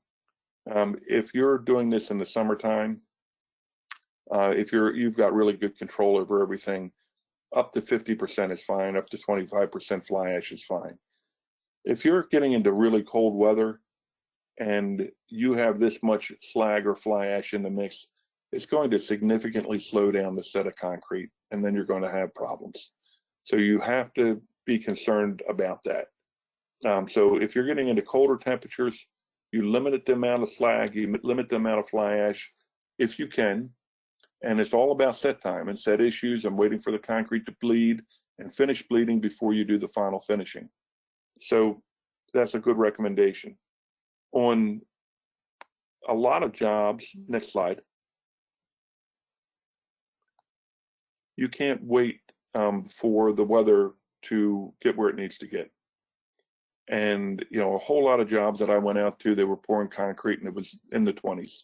if you're doing this in the summertime, if you've got really good control over everything, up to 50% is fine, up to 25% fly ash is fine. If you're getting into really cold weather, and you have this much slag or fly ash in the mix, it's going to significantly slow down the set of concrete, and then you're going to have problems. So you have to be concerned about that. So if you're getting into colder temperatures, you limit the amount of slag, you limit the amount of fly ash if you can. And it's all about set time and set issues and waiting for the concrete to bleed and finish bleeding before you do the final finishing. So that's a good recommendation. On a lot of jobs, next slide, you can't wait for the weather to get where it needs to get. And, you know, a whole lot of jobs that I went out to, they were pouring concrete and it was in the 20s.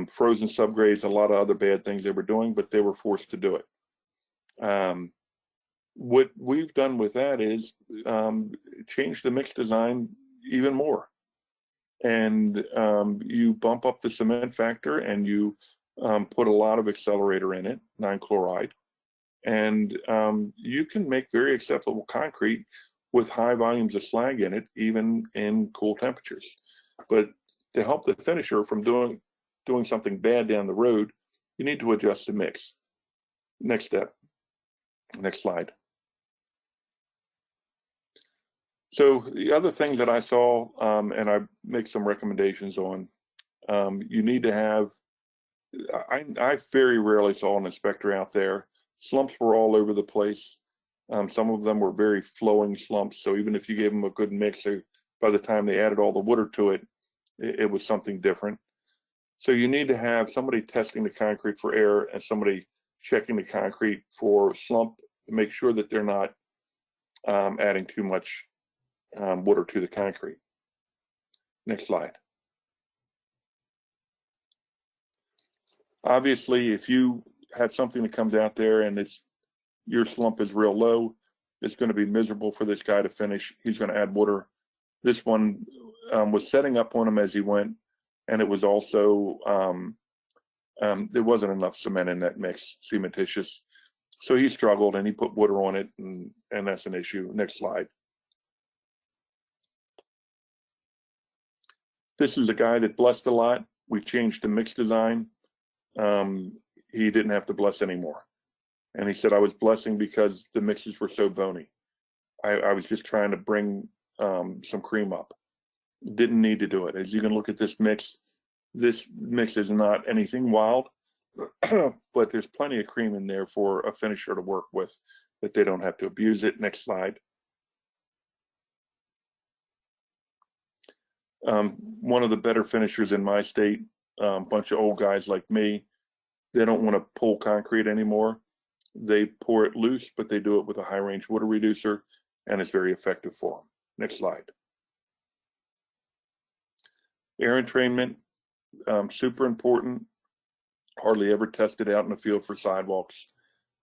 Frozen subgrades, a lot of other bad things they were doing, but they were forced to do it. What we've done with that is change the mix design even more. And you bump up the cement factor and you put a lot of accelerator in it, 9-chloride. And you can make very acceptable concrete with high volumes of slag in it, even in cool temperatures. But to help the finisher from doing something bad down the road, you need to adjust the mix. Next step. Next slide. So the other thing that I saw, and I make some recommendations on, you need to have, I very rarely saw an inspector out there. Slumps were all over the place. Some of them were very flowing slumps. So even if you gave them a good mix, by the time they added all the water to it, it was something different. So you need to have somebody testing the concrete for error and somebody checking the concrete for slump to make sure that they're not adding too much water to the concrete. Next slide. Obviously, if you have something that comes out there and your slump is real low, it's going to be miserable for this guy to finish. He's going to add water. This one was setting up on him as he went, and it was also there wasn't enough cement in that mix, cementitious. So he struggled and he put water on it, and that's an issue. Next slide. This is a guy that blessed a lot. We changed the mix design. He didn't have to bless anymore. And he said, I was blessing because the mixes were so bony. I was just trying to bring some cream up. Didn't need to do it. As you can look at this mix is not anything wild, but there's plenty of cream in there for a finisher to work with, that they don't have to abuse it. Next slide. One of the better finishers in my state, a bunch of old guys like me, they don't want to pull concrete anymore. They pour it loose, but they do it with a high range water reducer, and it's very effective for them. Next slide. Air entrainment, super important. Hardly ever tested out in the field for sidewalks.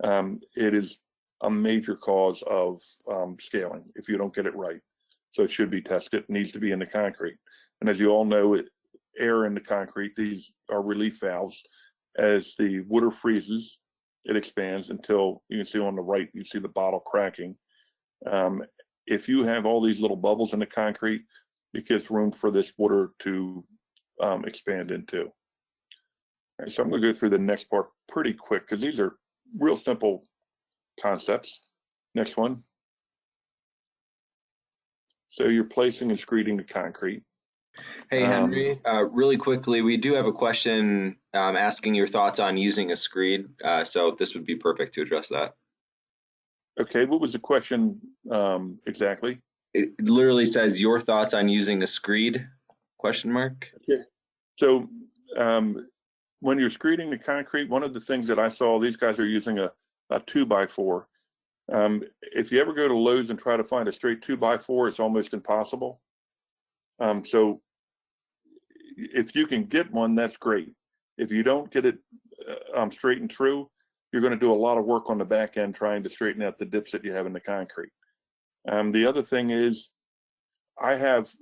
It is a major cause of scaling if you don't get it right. So it should be tested. It needs to be in the concrete. And as you all know, air in the concrete, these are relief valves. As the water freezes, it expands until you can see on the right, you see the bottle cracking. If you have all these little bubbles in the concrete, it gives room for this water to expand into. All right, so I'm going to go through the next part pretty quick because these are real simple concepts. Next one. So you're placing and screeding the concrete. Hey, Henry, really quickly, we do have a question asking your thoughts on using a screed. So this would be perfect to address that. Okay, what was the question exactly? It literally says your thoughts on using a screed, question mark. Okay. So when you're screeding the concrete, one of the things that I saw, these guys are using a 2x4. If you ever go to Lowe's and try to find a straight 2x4, it's almost impossible. So if you can get one, that's great. If you don't get it straight and true, you're going to do a lot of work on the back end trying to straighten out the dips that you have in the concrete. The other thing is, I've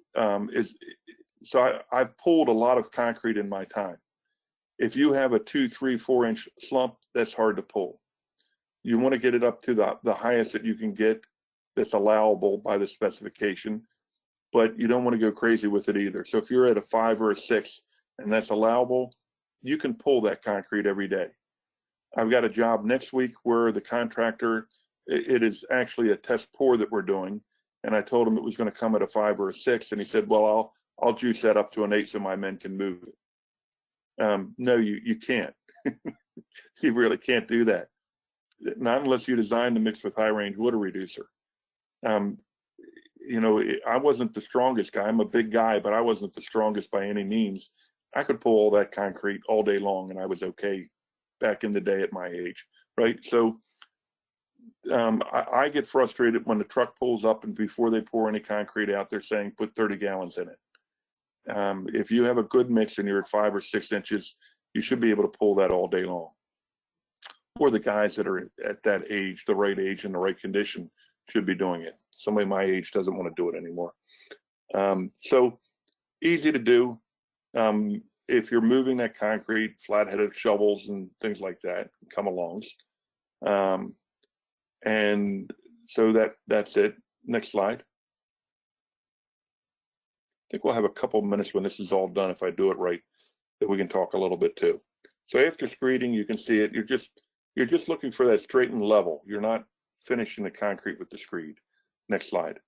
pulled a lot of concrete in my time. If you have a 2, 3, 4 inch slump, that's hard to pull. You want to get it up to the highest that you can get that's allowable by the specification. but you don't want to go crazy with it either. So if you're at a 5 or a 6 and that's allowable, you can pull that concrete every day. I've got a job next week where the contractor, it is actually a test pour that we're doing, and I told him it was going to come at a 5 or a 6, and he said, well, I'll juice that up to an 8 so my men can move it. No, you can't. You really can't do that. Not unless you design the mix with high range water reducer. You know, I wasn't the strongest guy. I'm a big guy, but I wasn't the strongest by any means. I could pull all that concrete all day long, and I was okay back in the day at my age, right? So I get frustrated when the truck pulls up and before they pour any concrete out, they're saying put 30 gallons in it. If you have a good mix and you're at 5 or 6 inches, you should be able to pull that all day long. Or the guys that are at that age, the right age and the right condition, should be doing it. Somebody my age doesn't want to do it anymore. So easy to do. If you're moving that concrete, flat-headed shovels and things like that, come alongs. And so that's it. Next slide. I think we'll have a couple of minutes when this is all done, if I do it right, that we can talk a little bit too. So after screeding, you can see it. You're just looking for that straight and level. You're not finishing the concrete with the screed. Next slide.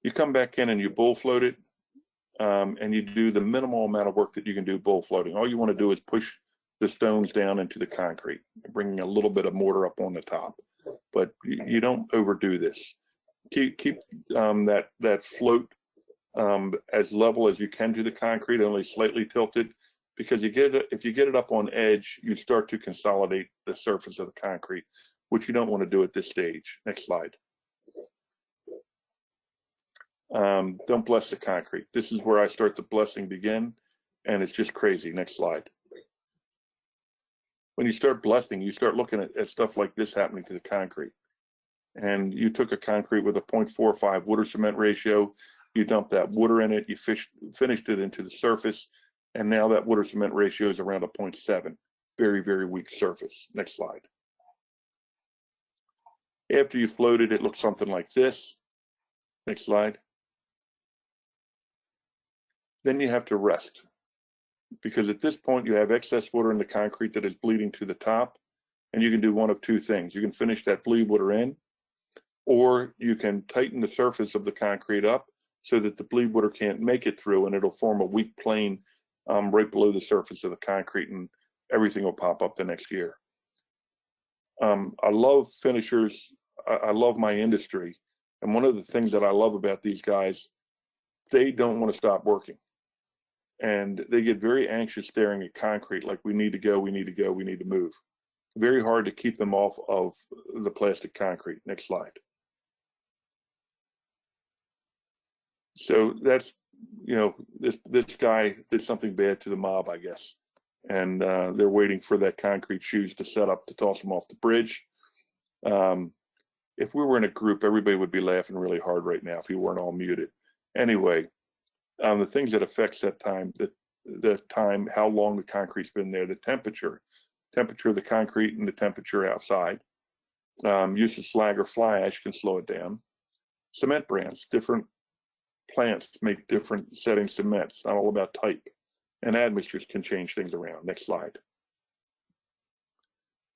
You come back in and you bull float it, and you do the minimal amount of work that you can do bull floating. All you want to do is push the stones down into the concrete, bringing a little bit of mortar up on the top, but you don't overdo this. Keep that float as level as you can to the concrete, only slightly tilted, because if you get it up on edge, you start to consolidate the surface of the concrete, which you don't want to do at this stage. Next slide. Don't bless the concrete. This is where I start the blessing begin, and it's just crazy. Next slide. When you start blessing, you start looking at stuff like this happening to the concrete. And you took a concrete with a 0.45 water cement ratio, you dumped that water in it, you finished it into the surface, and now that water cement ratio is around a 0.7. Very, very weak surface. Next slide. After you floated, it looks something like this. Next slide. Then you have to rest, because at this point you have excess water in the concrete that is bleeding to the top, and you can do one of two things. You can finish that bleed water in, or you can tighten the surface of the concrete up so that the bleed water can't make it through, and it'll form a weak plane right below the surface of the concrete, and everything will pop up the next year. I love finishers. I love my industry, and one of the things that I love about these guys, they don't want to stop working. And they get very anxious staring at concrete, like we need to go, we need to go, we need to move. Very hard to keep them off of the plastic concrete. Next slide. So that's, you know, this guy did something bad to the mob, I guess. And they're waiting for that concrete shoes to set up to toss them off the bridge. If we were in a group, everybody would be laughing really hard right now if we weren't all muted. Anyway, the things that affects that time, the time, how long the concrete's been there, the temperature of the concrete and the temperature outside. Use of slag or fly ash can slow it down. Cement brands, different plants make different setting cement. It's not all about type. And admixtures can change things around. Next slide.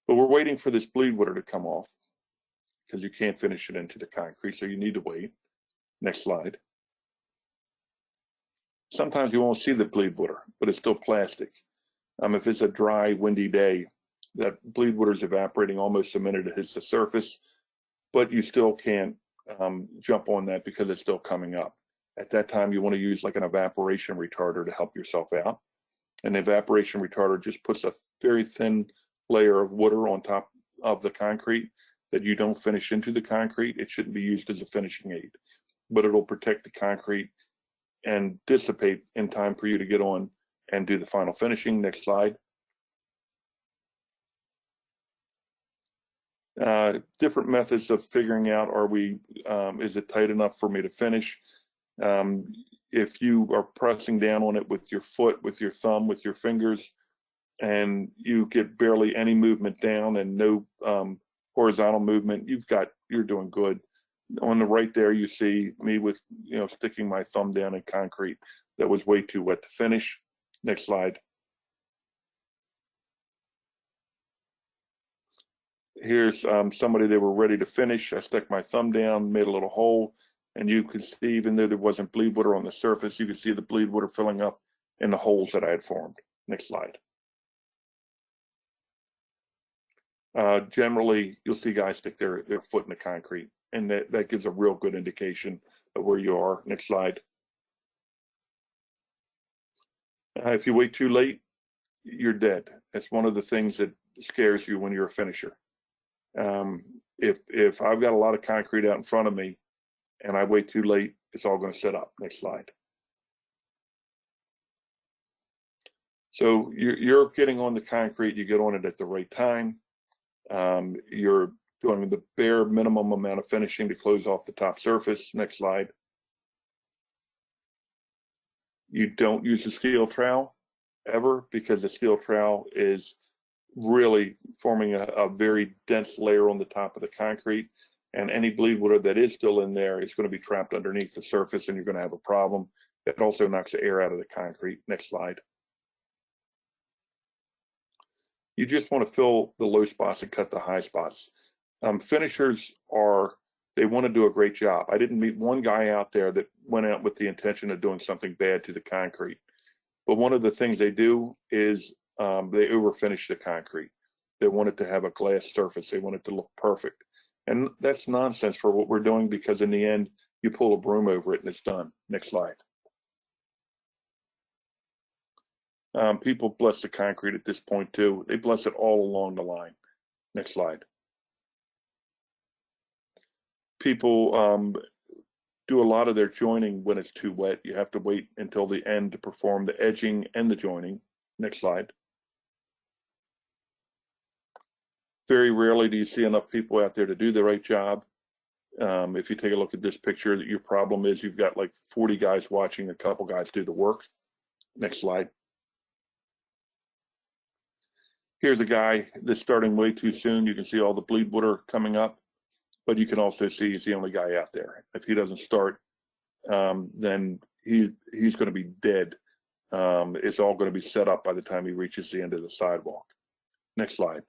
But we're waiting for this bleed water to come off because you can't finish it into the concrete, so you need to wait. Next slide. Sometimes you won't see the bleed water, but it's still plastic. If it's a dry, windy day, that bleed water is evaporating almost the minute it hits the surface, but you still can't jump on that because it's still coming up. At that time, you want to use like an evaporation retarder to help yourself out. An evaporation retarder just puts a very thin layer of water on top of the concrete that you don't finish into the concrete. It shouldn't be used as a finishing aid, but it'll protect the concrete and dissipate in time for you to get on and do the final finishing. Next slide. Different methods of figuring out, is it tight enough for me to finish? If you are pressing down on it with your foot, with your thumb, with your fingers, and you get barely any movement down and no horizontal movement, you're doing good. On the right there, you see me with, sticking my thumb down in concrete that was way too wet to finish. Next slide. Here's somebody they were ready to finish. I stuck my thumb down, made a little hole, and you could see, even though there wasn't bleed water on the surface, you could see the bleed water filling up in the holes that I had formed. Next slide. Generally, you'll see guys stick their foot in the concrete, and that gives a real good indication of where you are. Next slide. If you wait too late, you're dead. That's one of the things that scares you when you're a finisher. If I've got a lot of concrete out in front of me and I wait too late, it's all going to set up. Next slide. So you're getting on the concrete, you get on it at the right time. You're doing the bare minimum amount of finishing to close off the top surface. Next slide. You don't use a steel trowel ever, because the steel trowel is really forming a very dense layer on the top of the concrete, and any bleed water that is still in there is going to be trapped underneath the surface, and you're going to have a problem. It also knocks the air out of the concrete. Next slide. You just want to fill the low spots and cut the high spots. Finishers they want to do a great job. I didn't meet one guy out there that went out with the intention of doing something bad to the concrete. But one of the things they do is they over-finish the concrete. They want it to have a glass surface. They want it to look perfect. And that's nonsense for what we're doing, because in the end, you pull a broom over it and it's done. Next slide. People bless the concrete at this point too. They bless it all along the line. Next slide. People do a lot of their joining when it's too wet. You have to wait until the end to perform the edging and the joining. Next slide. Very rarely do you see enough people out there to do the right job. If you take a look at this picture, your problem is you've got like 40 guys watching a couple guys do the work. Next slide. Here's a guy that's starting way too soon. You can see all the bleed water coming up, but you can also see he's the only guy out there. If he doesn't start, then he's going to be dead. It's all going to be set up by the time he reaches the end of the sidewalk. Next slide.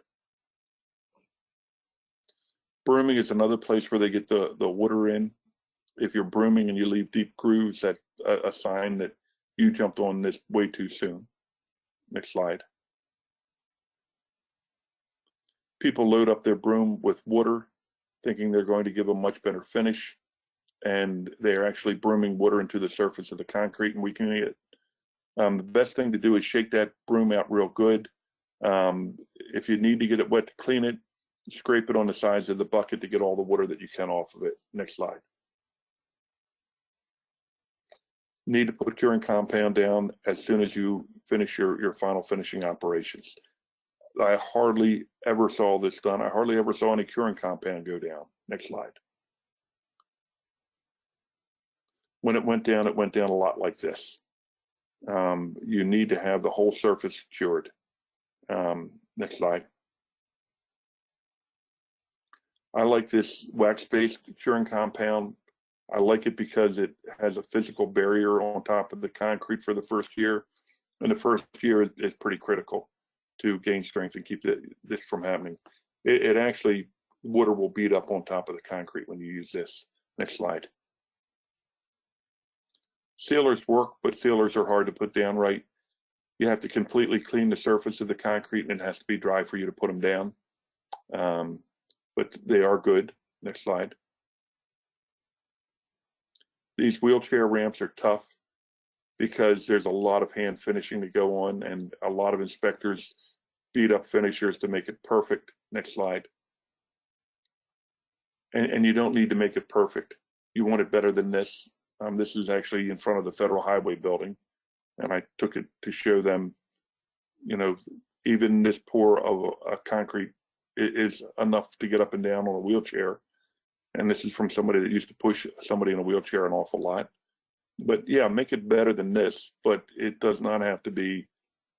Brooming is another place where they get the water in. If you're brooming and you leave deep grooves, that's a sign that you jumped on this way too soon. Next slide. People load up their broom with water, thinking they're going to give a much better finish, and they're actually brooming water into the surface of the concrete and weakening it. The best thing to do is shake that broom out real good. If you need to get it wet to clean it, scrape it on the sides of the bucket to get all the water that you can off of it. Next slide. Need to put curing compound down as soon as you finish your final finishing operations. I hardly ever saw this done. I hardly ever saw any curing compound go down. Next slide. When it went down a lot like this. You need to have the whole surface cured. Next slide. I like this wax-based curing compound. I like it because it has a physical barrier on top of the concrete for the first year. And the first year is pretty critical to gain strength and keep this from happening. It actually, water will beat up on top of the concrete when you use this. Next slide. Sealers work, but sealers are hard to put down right. You have to completely clean the surface of the concrete, and it has to be dry for you to put them down. But they are good. Next slide. These wheelchair ramps are tough because there's a lot of hand finishing to go on, and a lot of inspectors beat up finishers to make it perfect. Next slide. And you don't need to make it perfect. You want it better than this. This is actually in front of the Federal Highway building, and I took it to show them, even this pour of a concrete is enough to get up and down on a wheelchair. And this is from somebody that used to push somebody in a wheelchair an awful lot. But yeah, make it better than this, but it does not have to be,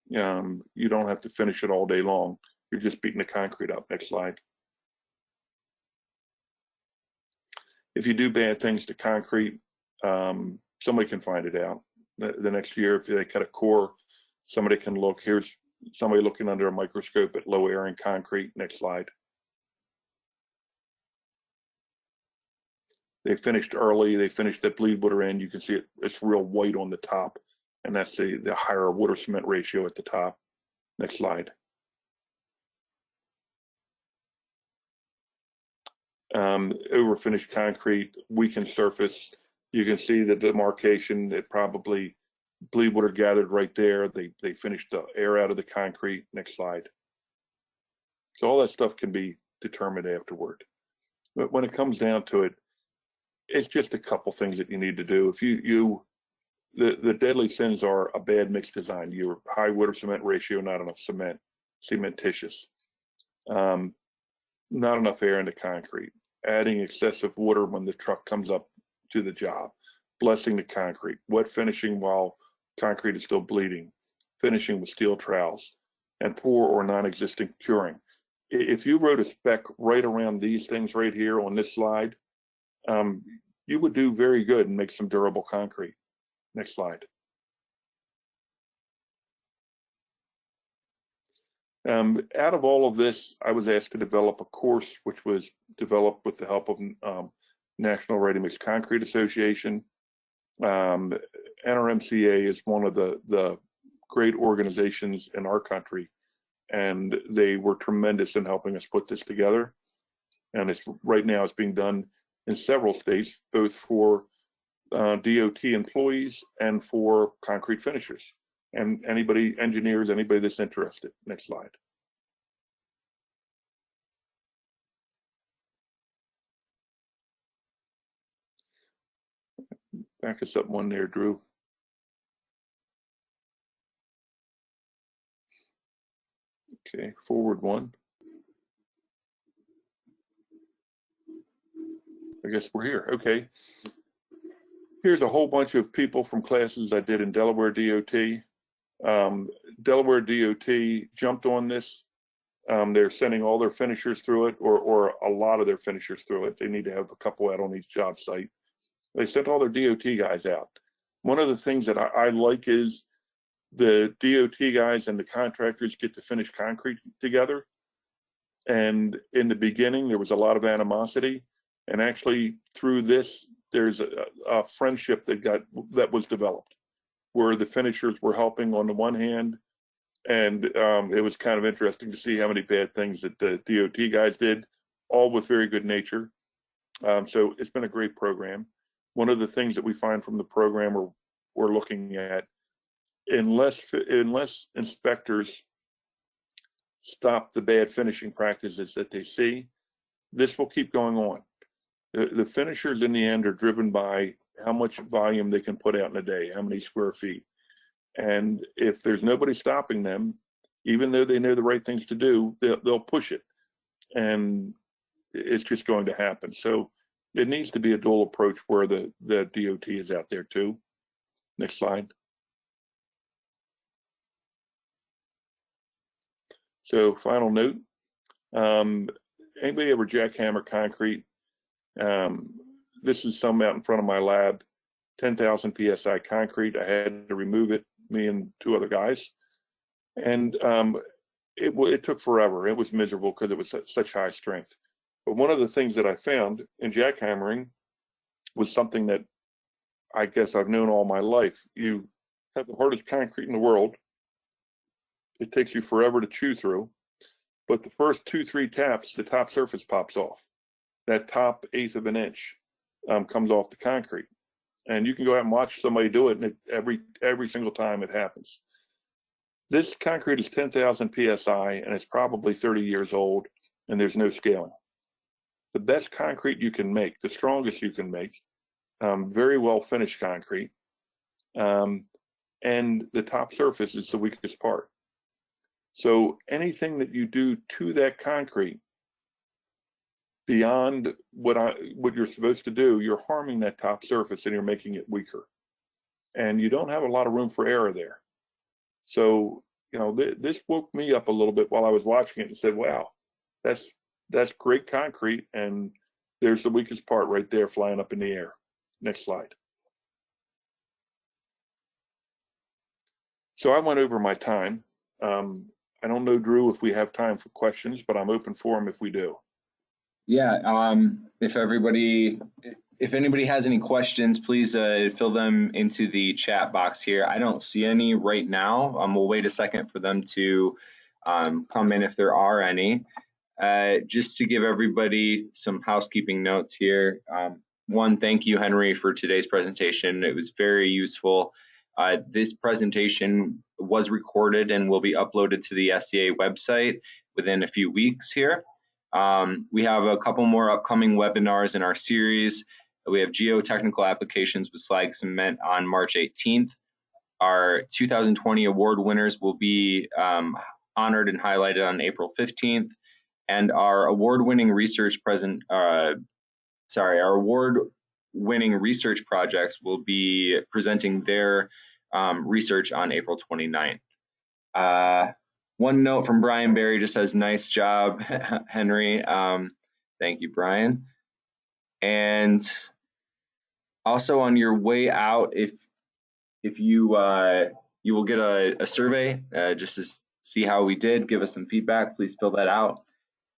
you don't have to finish it all day long. You're just beating the concrete up. Next slide. if you do bad things to concrete, somebody can find it out. The next year, if they cut a core, somebody can look. Here's somebody looking under a microscope at low air in concrete. Next slide. They finished early. They finished at bleed water end. You can see it's real white on the top, and that's the higher water cement ratio at the top. Next slide. Over finished concrete, weakened surface. You can see the demarcation. It probably bleed water gathered right there. They finished the air out of the concrete. Next slide. So all that stuff can be determined afterward. But when it comes down to it, it's just a couple things that you need to do. If the deadly sins are a bad mix design. Your high water cement ratio, not enough cement, cementitious, not enough air in the concrete, adding excessive water when the truck comes up to the job, blessing the concrete, wet finishing while concrete is still bleeding, finishing with steel trowels, and poor or non-existent curing. If you wrote a spec right around these things right here on this slide, you would do very good and make some durable concrete. Next slide. Out of all of this, I was asked to develop a course which was developed with the help of National Ready Mix Concrete Association. NRMCA is one of the great organizations in our country, and they were tremendous in helping us put this together. And right now it's being done in several states, both for DOT employees and for concrete finishers and anybody, engineers, anybody that's interested. Next slide. Back us up one there, Drew. Okay, forward one. I guess we're here. Okay. Here's a whole bunch of people from classes I did in Delaware DOT. Delaware DOT jumped on this. They're sending all their finishers through it, or a lot of their finishers through it. They need to have a couple out on each job site. They sent all their DOT guys out. One of the things that I like is the DOT guys and the contractors get to finish concrete together. And in the beginning, there was a lot of animosity. And actually, through this, there's a friendship that was developed, where the finishers were helping on the one hand, and it was kind of interesting to see how many bad things that the DOT guys did, all with very good nature. So it's been a great program. One of the things that we find from the program we're looking at, unless inspectors stop the bad finishing practices that they see, this will keep going on. The finishers in the end are driven by how much volume they can put out in a day, how many square feet. And if there's nobody stopping them, even though they know the right things to do, they'll push it. And it's just going to happen. So it needs to be a dual approach where the DOT is out there too. Next slide. So final note, anybody ever jackhammer concrete? This is some out in front of my lab, 10,000 PSI concrete. I had to remove it, me and two other guys. And it took forever. It was miserable because it was such high strength. But one of the things that I found in jackhammering was something that I guess I've known all my life. You have the hardest concrete in the world. It takes you forever to chew through. But the first 2-3 taps, the top surface pops off. That top 1/8 of an inch comes off the concrete. And you can go out and watch somebody do it, and every single time it happens. This concrete is 10,000 PSI, and it's probably 30 years old, and there's no scaling. The best concrete you can make, the strongest you can make, very well finished concrete, and the top surface is the weakest part. So anything that you do to that concrete beyond what you're supposed to do, you're harming that top surface and you're making it weaker. And you don't have a lot of room for error there. So, this woke me up a little bit while I was watching it and said, wow, that's great concrete, and There's the weakest part right there flying up in the air. Next slide. So I went over my time. I don't know, Drew, if we have time for questions, but I'm open for them if we do. Yeah, if anybody has any questions, please fill them into the chat box here. I don't see any right now. We'll wait a second for them to come in if there are any. Just to give everybody some housekeeping notes here. One, thank you, Henry, for today's presentation. It was very useful. This presentation was recorded and will be uploaded to the SCA website within a few weeks here. We have a couple more upcoming webinars in our series. We have geotechnical applications with slag cement on March 18th. Our 2020 award winners will be honored and highlighted on April 15th. And our award-winning research our award-winning research projects will be presenting their research on April 29th. One note from Brian Berry just says, nice job, Henry. Thank you, Brian. And also on your way out, if you will get a survey just to see how we did, give us some feedback, please fill that out.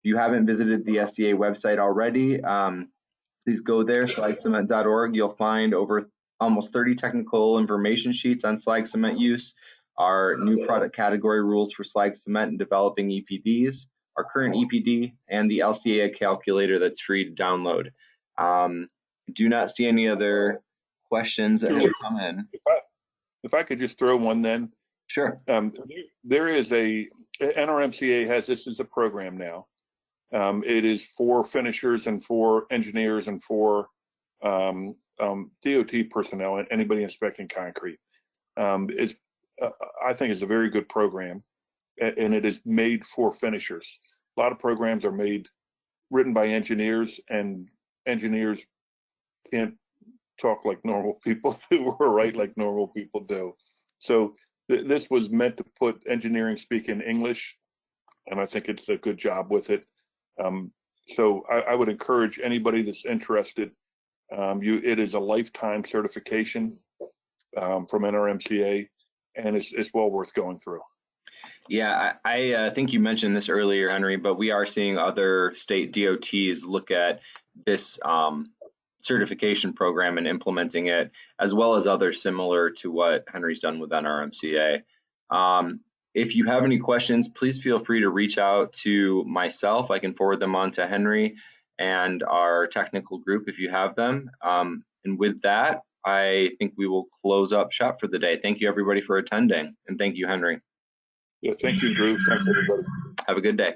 If you haven't visited the SCA website already, please go there, slagcement.org. You'll find over almost 30 technical information sheets on slag cement use, our new product category rules for slag cement and developing EPDs, our current EPD, and the LCA calculator that's free to download. Do not see any other questions that have come in. If I could just throw one then. Sure. There is NRMCA has this as a program now. It is for finishers and for engineers and for DOT personnel and anybody inspecting concrete. I think it's a very good program, and it is made for finishers. A lot of programs are written by engineers, and engineers can't talk like normal people do or write like normal people do. So this was meant to put engineering speak in English, and I think it's a good job with it. So I would encourage anybody that's interested. It is a lifetime certification from NRMCA, and it's well worth going through. Yeah, I think you mentioned this earlier, Henry, but we are seeing other state DOTs look at this certification program and implementing it, as well as others similar to what Henry's done with NRMCA. If you have any questions, please feel free to reach out to myself. I can forward them on to Henry and our technical group if you have them. And with that, I think we will close up shop for the day. Thank you, everybody, for attending. And thank you, Henry. Yeah, thank you, Drew. Thanks, everybody. Have a good day.